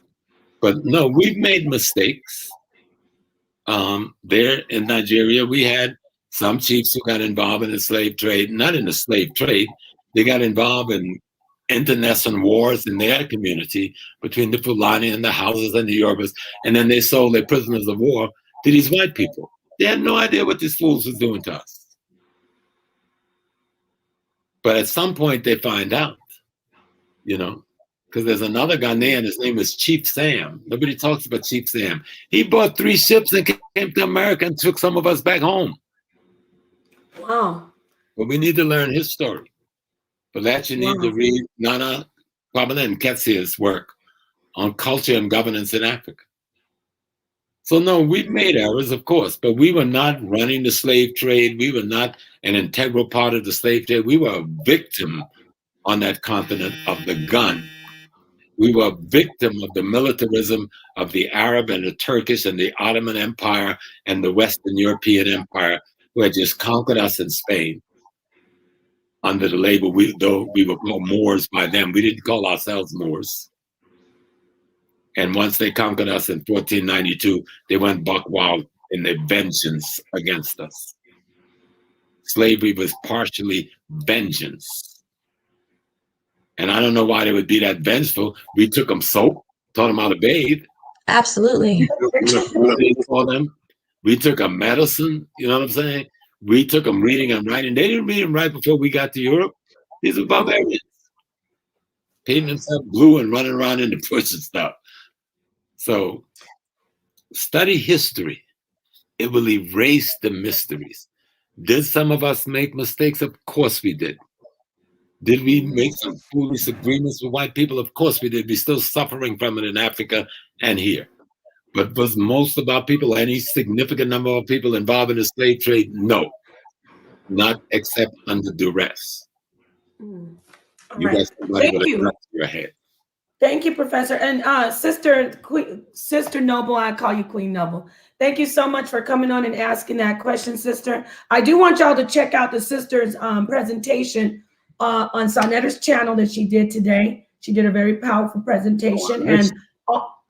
But no, we've made mistakes. There in Nigeria, we had some chiefs who got involved in the slave trade, not in the slave trade, they got involved in internecine wars in their community between the Fulani and the Hausas and the Yorubas, and then they sold their prisoners of war to these white people. They had no idea what these fools was doing to us. But at some point they find out, you know, because there's another Ghanaian, his name is Chief Sam. Nobody talks about Chief Sam. He bought 3 ships and came to America and took some of us back home. Wow. But we need to learn his story. For that, you need to read Nana Kwame and Ketsia's work on culture and governance in Africa. So no, we've made errors, of course, but we were not running the slave trade. We were not an integral part of the slave trade. We were a victim on that continent of the gun. We were a victim of the militarism of the Arab and the Turkish and the Ottoman Empire and the Western European Empire, who had just conquered us in Spain under the label, though we were called Moors by them. We didn't call ourselves Moors. And once they conquered us in 1492, they went buck wild in their vengeance against us. Slavery was partially vengeance. And I don't know why they would be that vengeful. We took them soap, taught them how to bathe. Absolutely. For them. We took them medicine, you know what I'm saying? We took them reading and writing. They didn't read and write before we got to Europe. These were barbarians. Painting themselves blue and running around in the bush and stuff. So study history. It will erase the mysteries. Did some of us make mistakes? Of course we did. Did we make some foolish agreements with white people? Of course we did. We're still suffering from it in Africa and here. But was most of our people, any significant number of people involved in the slave trade? No, not except under duress. You got somebody with a gun to your head. Thank you, Professor. And Sister Noble, I call you Queen Noble. Thank you so much for coming on and asking that question, Sister. I do want y'all to check out the sister's presentation on Sonetta's channel that she did today. She did a very powerful presentation. And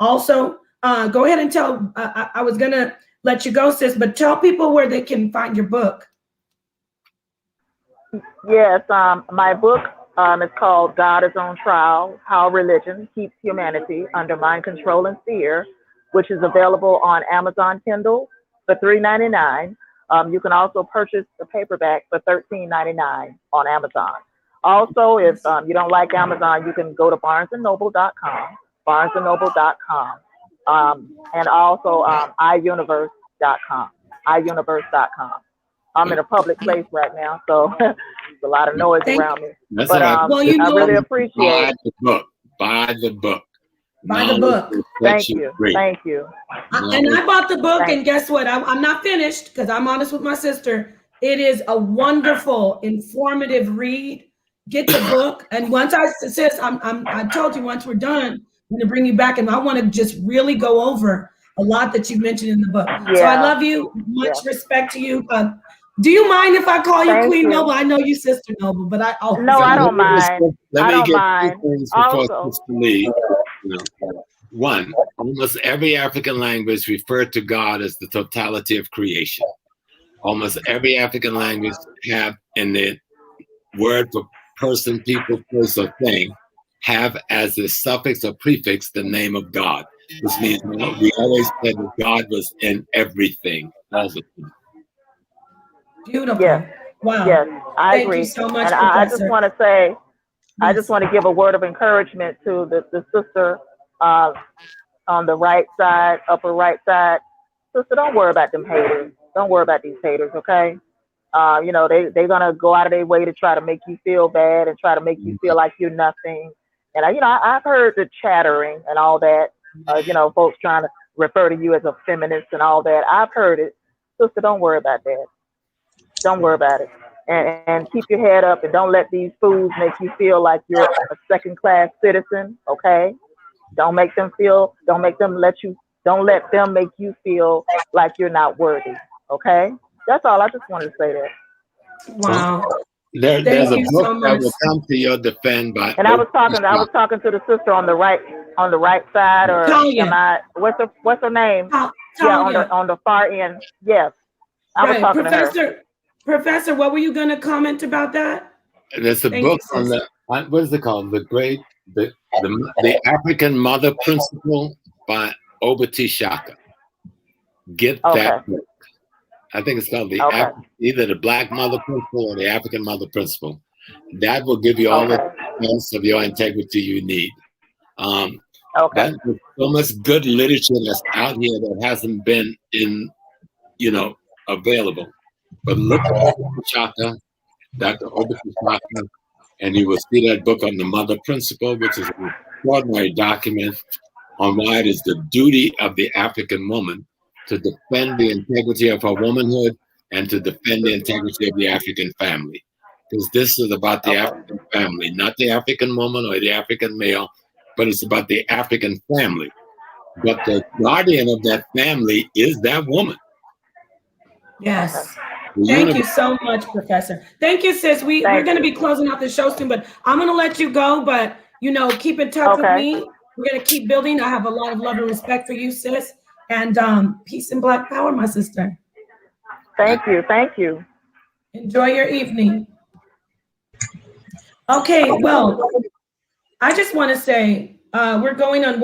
also, go ahead and tell, I was going to let you go, sis, but tell people where they can find your book. Yes, my book is called God is on Trial, How Religion Keeps Humanity Under Mind Control and Fear, which is available on Amazon Kindle for $3.99. You can also purchase the paperback for $13.99 on Amazon. Also, if you don't like Amazon, you can go to barnesandnoble.com, and also iUniverse.com, iUniverse.com. I'm in a public place right now, so there's a lot of noise around me. That's but I really appreciate the book. Buy the book. Buy the book. Thank you. Thank you. And I bought the book, and guess what? I'm not finished because I'm honest with my sister. It is a wonderful, informative read. Get the book, and once I told you once we're done, I'm going to bring you back, and I want to just really go over a lot that you mentioned in the book. Yeah. So I love you. Much respect to you. Do you mind if I call you Queen Noble? I know you Sister Noble, but I always I don't mind. Let me get mind. 2 things before Sister Lee. One, almost every African language referred to God as the totality of creation. Almost every African language have in the word for person, people, place, or thing have as a suffix or prefix the name of God, which means we always said that God was in everything all the time. Beautiful. Yes. Wow. Yes, I agree. Thank you so much, and I just want to say, I just want to give a word of encouragement to the sister on the right side, upper right side. Sister, don't worry about them haters. Don't worry about these haters, okay? They're gonna go out of their way to try to make you feel bad and try to make you feel like you're nothing. And I've heard the chattering and all that. Folks trying to refer to you as a feminist and all that. I've heard it. Sister, don't worry about that. Don't worry about it. And keep your head up, and don't let these fools make you feel like you're a second-class citizen, okay? Don't let them make you feel like you're not worthy, okay? That's all. I just wanted to say that. Wow. There's a book that will come to your defense by. And I was talking to the sister on the right side, or what's her name? On the far end. Yes. I was talking to her. Professor, what were you going to comment about that? There's a book on what is it called? The African Mother Principle by Obati Shaka. Get that book. I think it's called either the Black Mother Principle or the African Mother Principle. That will give you all the sense of your integrity you need. There's so much good literature that's out here that hasn't been available. But look at Shaka Dr. Obafemi, and you will see that book on the mother principle, which is an extraordinary document on why it is the duty of the African woman to defend the integrity of her womanhood and to defend the integrity of the African family. Because this is about the African family, not the African woman or the African male, but it's about the African family. But the guardian of that family is that woman. Yes. Thank you so much, Professor. Thank you, sis. We're going to be closing out the show soon, but I'm going to let you go. But, you know, keep in touch with me. We're going to keep building. I have a lot of love and respect for you, sis. And peace and Black power, my sister. Thank you. Thank you. Enjoy your evening. Okay, well, I just want to say we're going on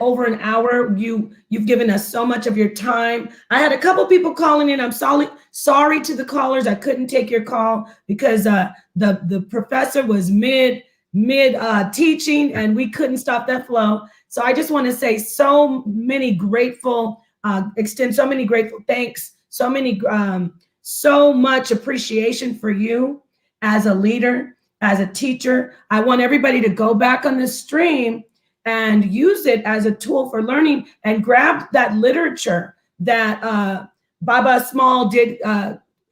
over an hour. You've given us so much of your time. I had a couple people calling in. I'm sorry to the callers. I couldn't take your call because the professor was mid teaching and we couldn't stop that flow. So I just want to say so many grateful, extend so many grateful thanks, so much appreciation for you as a leader, as a teacher. I want everybody to go back on this stream and use it as a tool for learning and grab that literature that Baba Small did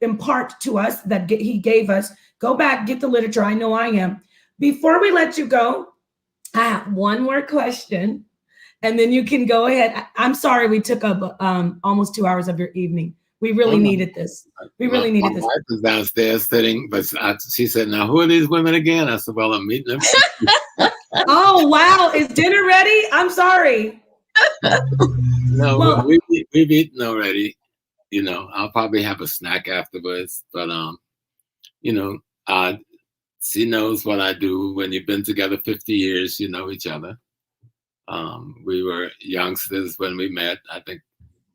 impart to us, that he gave us. Go back, get the literature. I know I am. Before we let you go, I have one more question, and then you can go ahead. I'm sorry we took up almost 2 hours of your evening. We really needed this. We really needed this. My wife is downstairs sitting, but she said, "Now who are these women again?" I said, "Well, I'm meeting them." Oh wow! Is dinner ready? I'm sorry. No, well, we've eaten already. You know, I'll probably have a snack afterwards. But you know, she knows what I do. When you've been together 50 years, you know each other. We were youngsters when we met. I think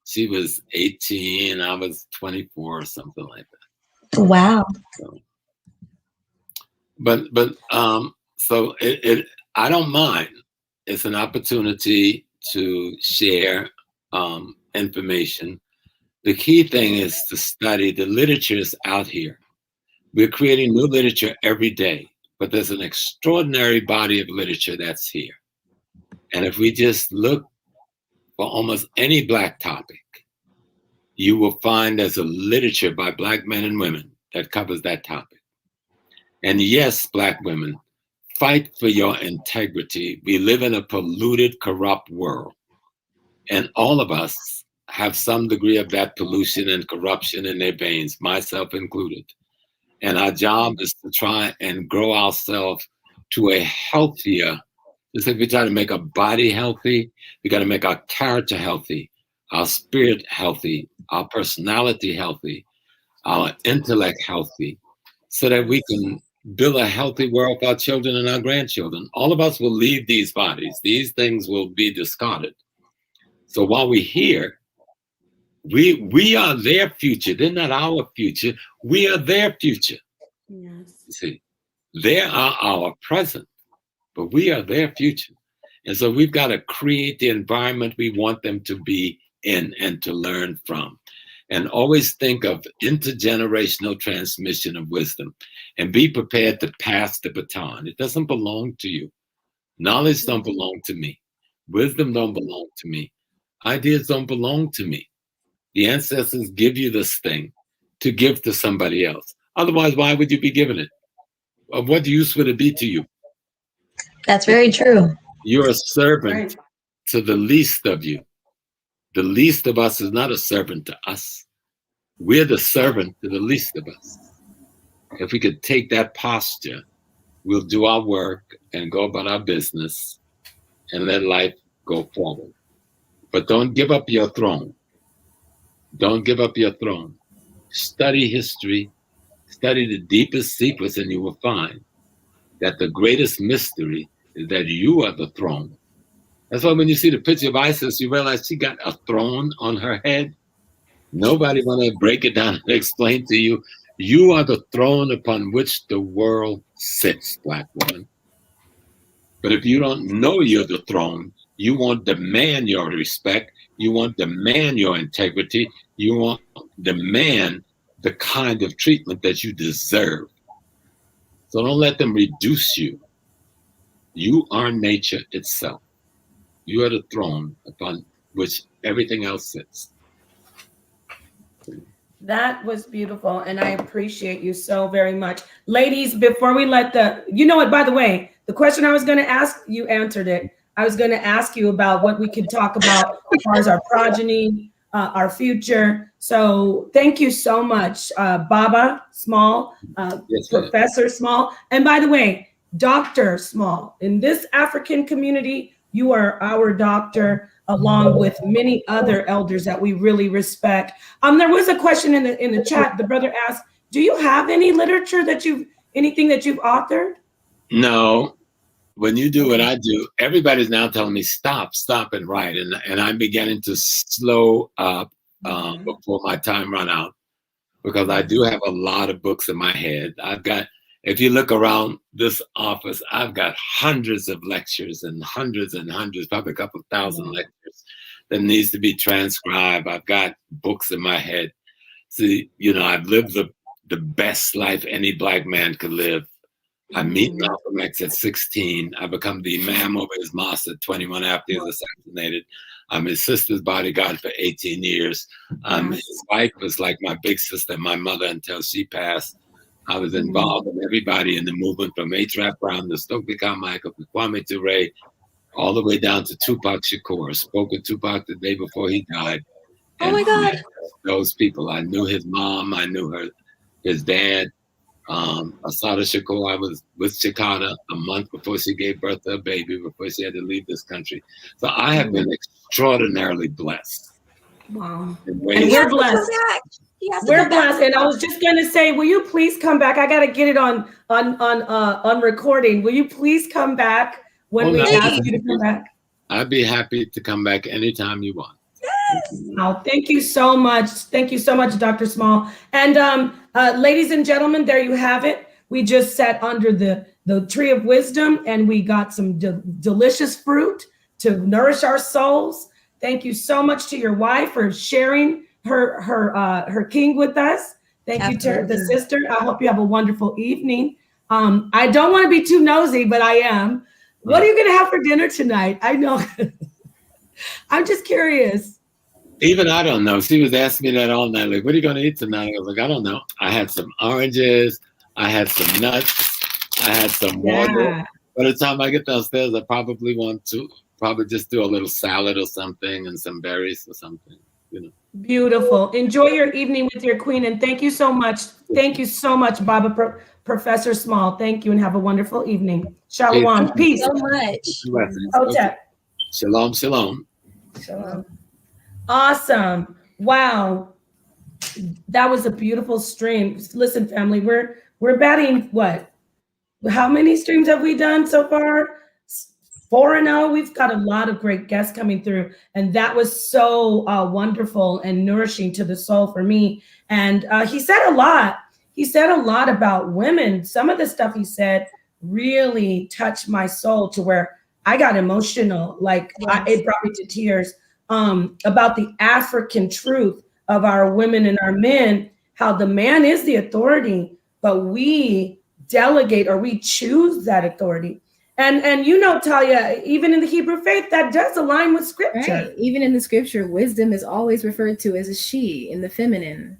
she was 18, I was 24 or something like that. Wow. So, so I don't mind. It's an opportunity to share information. The key thing is to study. The literature is out here. We're creating new literature every day, but there's an extraordinary body of literature that's here. And if we just look for almost any Black topic, you will find there's a literature by Black men and women that covers that topic. And yes, Black women, fight for your integrity. We live in a polluted, corrupt world. And all of us have some degree of that pollution and corruption in their veins, myself included. And our job is to try and grow ourselves to a healthier, just like we try to make our body healthy, we got to make our character healthy, our spirit healthy, our personality healthy, our intellect healthy, so that we can build a healthy world for our children and our grandchildren. All of us will leave these bodies. These things will be discarded. So while we're here, we are their future. They're not our future. We are their future. Yes. You see, they are our present, but we are their future. And so we've got to create the environment we want them to be in and to learn from. And always think of intergenerational transmission of wisdom and be prepared to pass the baton. It doesn't belong to you. Knowledge don't belong to me. Wisdom don't belong to me. Ideas don't belong to me. The ancestors give you this thing to give to somebody else. Otherwise, why would you be given it? Of what use would it be to you? That's very true. You're a servant to the least of you. The least of us is not a servant to us. We're the servant to the least of us. If we could take that posture, we'll do our work and go about our business and let life go forward. But don't give up your throne. Don't give up your throne. Study history, study the deepest secrets, and you will find that the greatest mystery is that you are the throne. That's why when you see the picture of Isis, you realize she got a throne on her head. Nobody want to break it down and explain to you. You are the throne upon which the world sits, Black woman. But if you don't know you're the throne, you won't demand your respect. You won't demand your integrity. You won't demand the kind of treatment that you deserve. So don't let them reduce you. You are nature itself. You are the throne upon which everything else sits. That was beautiful, and I appreciate you so very much. Ladies, before we let you know what, by the way, the question I was going to ask, you answered it. I was going to ask you about what we could talk about as far as our progeny, our future. So thank you so much, Baba Small, Yes, Professor Small. And by the way, Dr. Small, in this African community, you are our doctor, along with many other elders that we really respect. There was a question in the chat. The brother asked, do you have any literature anything that you've authored? No. When you do what I do, everybody's now telling me stop and write, and I'm beginning to slow up before my time run out, because I do have a lot of books in my head. If you look around this office, I've got hundreds of lectures and hundreds, probably a couple thousand lectures that needs to be transcribed. I've got books in my head. See, I've lived the best life any Black man could live. I meet Malcolm X at 16. I become the imam over his mosque at 21 after he was assassinated. I'm his sister's bodyguard for 18 years. His wife was like my big sister, my mother, until she passed. I was involved with everybody in the movement, from A$AP Brown to Stokely Carmichael to Kwame Ture, all the way down to Tupac Shakur. Spoke with Tupac the day before he died. Oh my God. Those people, I knew his mom, I knew his dad. Asada Shakur, I was with Shikada a month before she gave birth to a baby, before she had to leave this country. So I have been extraordinarily blessed. Wow. And we're blessed. We're blessed. And I was just going to say, will you please come back? I got to get it on recording. Will you please come back when we ask you to come back? I'd be happy to come back anytime you want. Oh, thank you so much. Thank you so much, Dr. Small. And ladies and gentlemen, there you have it. We just sat under the tree of wisdom, and we got some delicious fruit to nourish our souls. Thank you so much to your wife for sharing her king with us. Thank you to the sister. I hope you have a wonderful evening. I don't want to be too nosy, but I am. What are you going to have for dinner tonight? I know. I'm just curious. Even I don't know. She was asking me that all night. Like, what are you going to eat tonight? I was like, I don't know. I had some oranges. I had some nuts. I had some water. By the time I get downstairs, I probably want to just do a little salad or something and some berries or something. Beautiful. Enjoy your evening with your queen. And thank you so much. Thank you so much, Baba, Professor Small. Thank you, and have a wonderful evening. Shalom. Peace. So much. Hotep. Shalom, shalom. Shalom. Awesome. Wow. That was a beautiful stream. Listen, family, we're batting what? How many streams have we done so far? 4-0. We've got a lot of great guests coming through, and that was so wonderful and nourishing to the soul for me. And he said a lot. He said a lot about women. Some of the stuff he said really touched my soul to where I got emotional. Like it brought me to tears. About the African truth of our women and our men, how the man is the authority, but we delegate or we choose that authority. And Talia, even in the Hebrew faith, that does align with scripture. Right. Even in the scripture, wisdom is always referred to as a she in the feminine.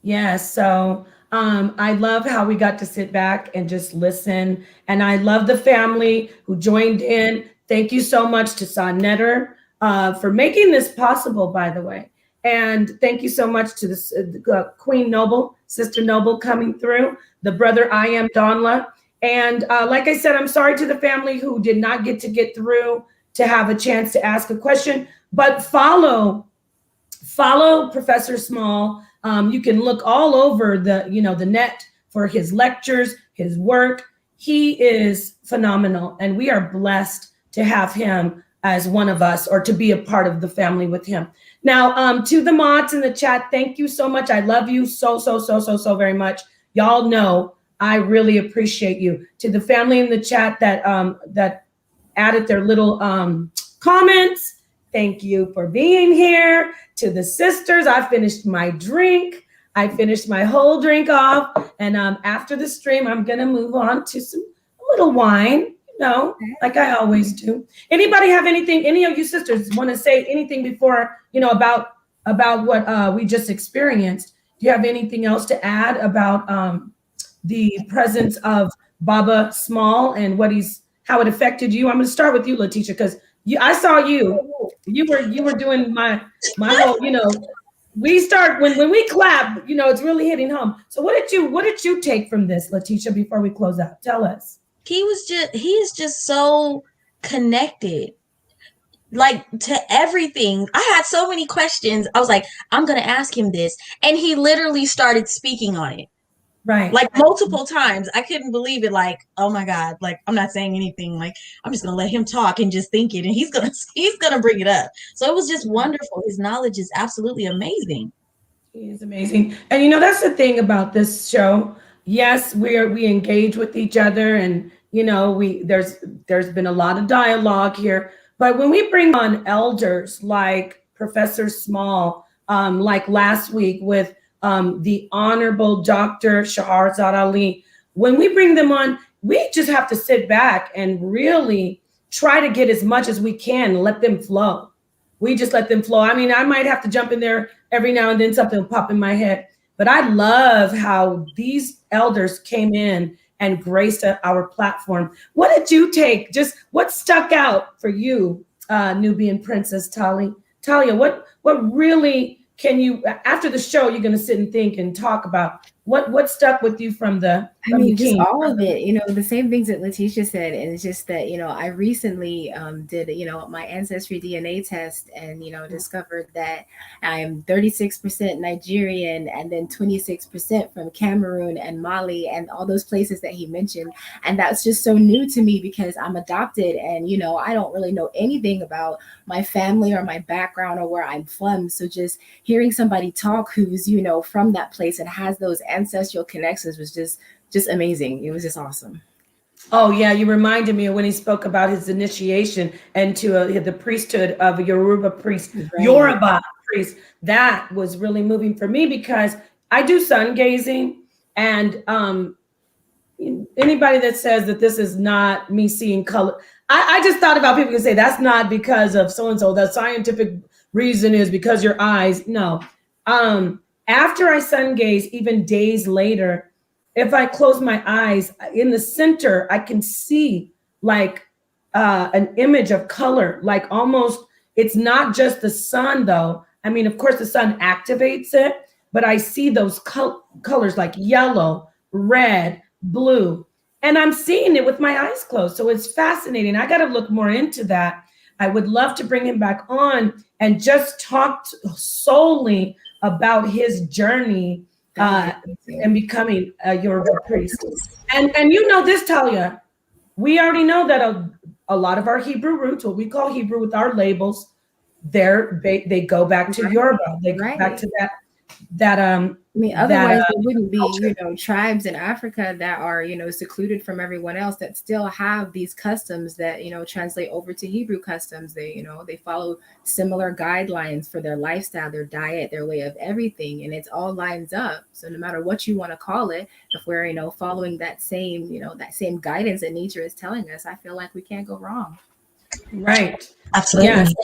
Yes. So I love how we got to sit back and just listen. And I love the family who joined in. Thank you so much to Sonetter for making this possible, by the way. And thank you so much to the Queen Noble, Sister Noble coming through, the brother I Am Donla. And like I said, I'm sorry to the family who did not get through to have a chance to ask a question, but follow Professor Small. You can look all over the net for his lectures, his work. He is phenomenal, and we are blessed to have him as one of us, or to be a part of the family with him. Now, to the mods in the chat, thank you so much. I love you so very much. Y'all know I really appreciate you. To the family in the chat that added their little comments, thank you for being here. To the sisters, I finished my drink. I finished my whole drink off, and after the stream, I'm gonna move on to a little wine, like I always do. Anybody have anything? Any of you sisters want to say anything before about what we just experienced? Do you have anything else to add about the presence of Baba Small and how it affected you? I'm going to start with you, Letitia, because I saw you. You were doing my whole, we start when we clap, it's really hitting home. So what did you take from this, Letitia, before we close out? Tell us. He is just so connected, like, to everything. I had so many questions. I was like, I'm going to ask him this. And he literally started speaking on it. Right. Like multiple times. I couldn't believe it. Like, oh my God, like, I'm not saying anything. Like, I'm just going to let him talk and just think it. And he's going to bring it up. So it was just wonderful. His knowledge is absolutely amazing. He is amazing. And that's the thing about this show. Yes, we engage with each other, and there's been a lot of dialogue here. But when we bring on elders like Professor Small, like last week with the Honorable Dr. Shahrazad Ali, when we bring them on, we just have to sit back and really try to get as much as we can and let them flow. We just let them flow. I mean, I might have to jump in there every now and then, something will pop in my head. But I love how these elders came in and graced our platform. What did you take? Just what stuck out for you, Nubian Princess Talia? What really can you, after the show, you're going to sit and think and talk about what stuck with you from the just all of it, the same things that Letitia said. And it's just that, I recently did, my ancestry DNA test and, discovered that I am 36% Nigerian and then 26% from Cameroon and Mali and all those places that he mentioned. And that's just so new to me because I'm adopted and, I don't really know anything about my family or my background or where I'm from. So just hearing somebody talk who's, from that place and has those ancestral connections was just amazing. It was just awesome. Oh yeah, you reminded me of when he spoke about his initiation into the priesthood of a Yoruba priest. That was really moving for me because I do sun gazing, and anybody that says that this is not me seeing color, I just thought about people who say that's not because of so and so. The scientific reason is because your eyes. No, after I sun gaze, even days later, if I close my eyes, in the center, I can see like an image of color, like almost, it's not just the sun though. I mean, of course the sun activates it, but I see those colors like yellow, red, blue, and I'm seeing it with my eyes closed. So it's fascinating. I got to look more into that. I would love to bring him back on and just talk solely about his journey and becoming a Yoruba priest. And this, Talia, we already know that a lot of our Hebrew roots, what we call Hebrew with our labels, they go back to Yoruba. They go back to that otherwise there wouldn't be tribes in Africa that are secluded from everyone else that still have these customs that translate over to Hebrew customs. They they follow similar guidelines for their lifestyle, their diet, their way of everything, and it's all lines up. So no matter what you want to call it, if we're following that same that same guidance that nature is telling us, I feel like we can't go wrong. Right. Absolutely. Yes.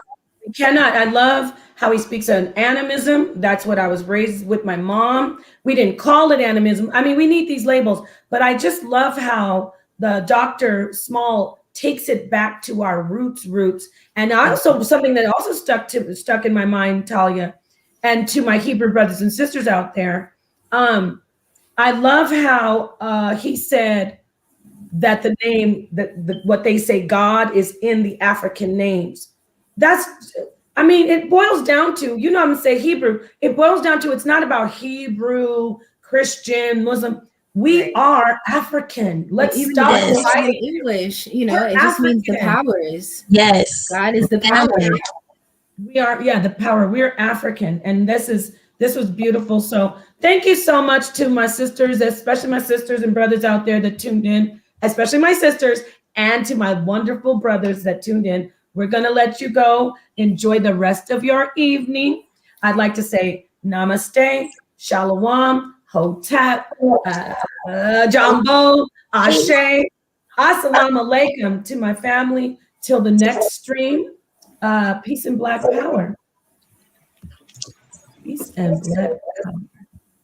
We cannot. I love how he speaks on animism. That's what I was raised with my mom. We didn't call it animism. I mean, we need these labels, but I just love how the Dr. Small takes it back to our roots. And also something that also stuck in my mind, Talia, and to my Hebrew brothers and sisters out there. I love how he said that the name, what they say God is in the African names. It boils down to, I'm going to say Hebrew. It boils down to, it's not about Hebrew, Christian, Muslim. We are African. Let's stop in English. It just means the powers. Yes. God is the power. We are, the power. We're African. And this was beautiful. So thank you so much to my sisters, especially my sisters and brothers out there that tuned in, especially my sisters, and to my wonderful brothers that tuned in. We're going to let you go. Enjoy the rest of your evening. I'd like to say namaste, Shalom, Hotep, Jambo, Ashe. Assalamu alaikum to my family. Till the next stream. Peace and black power. Peace and black power.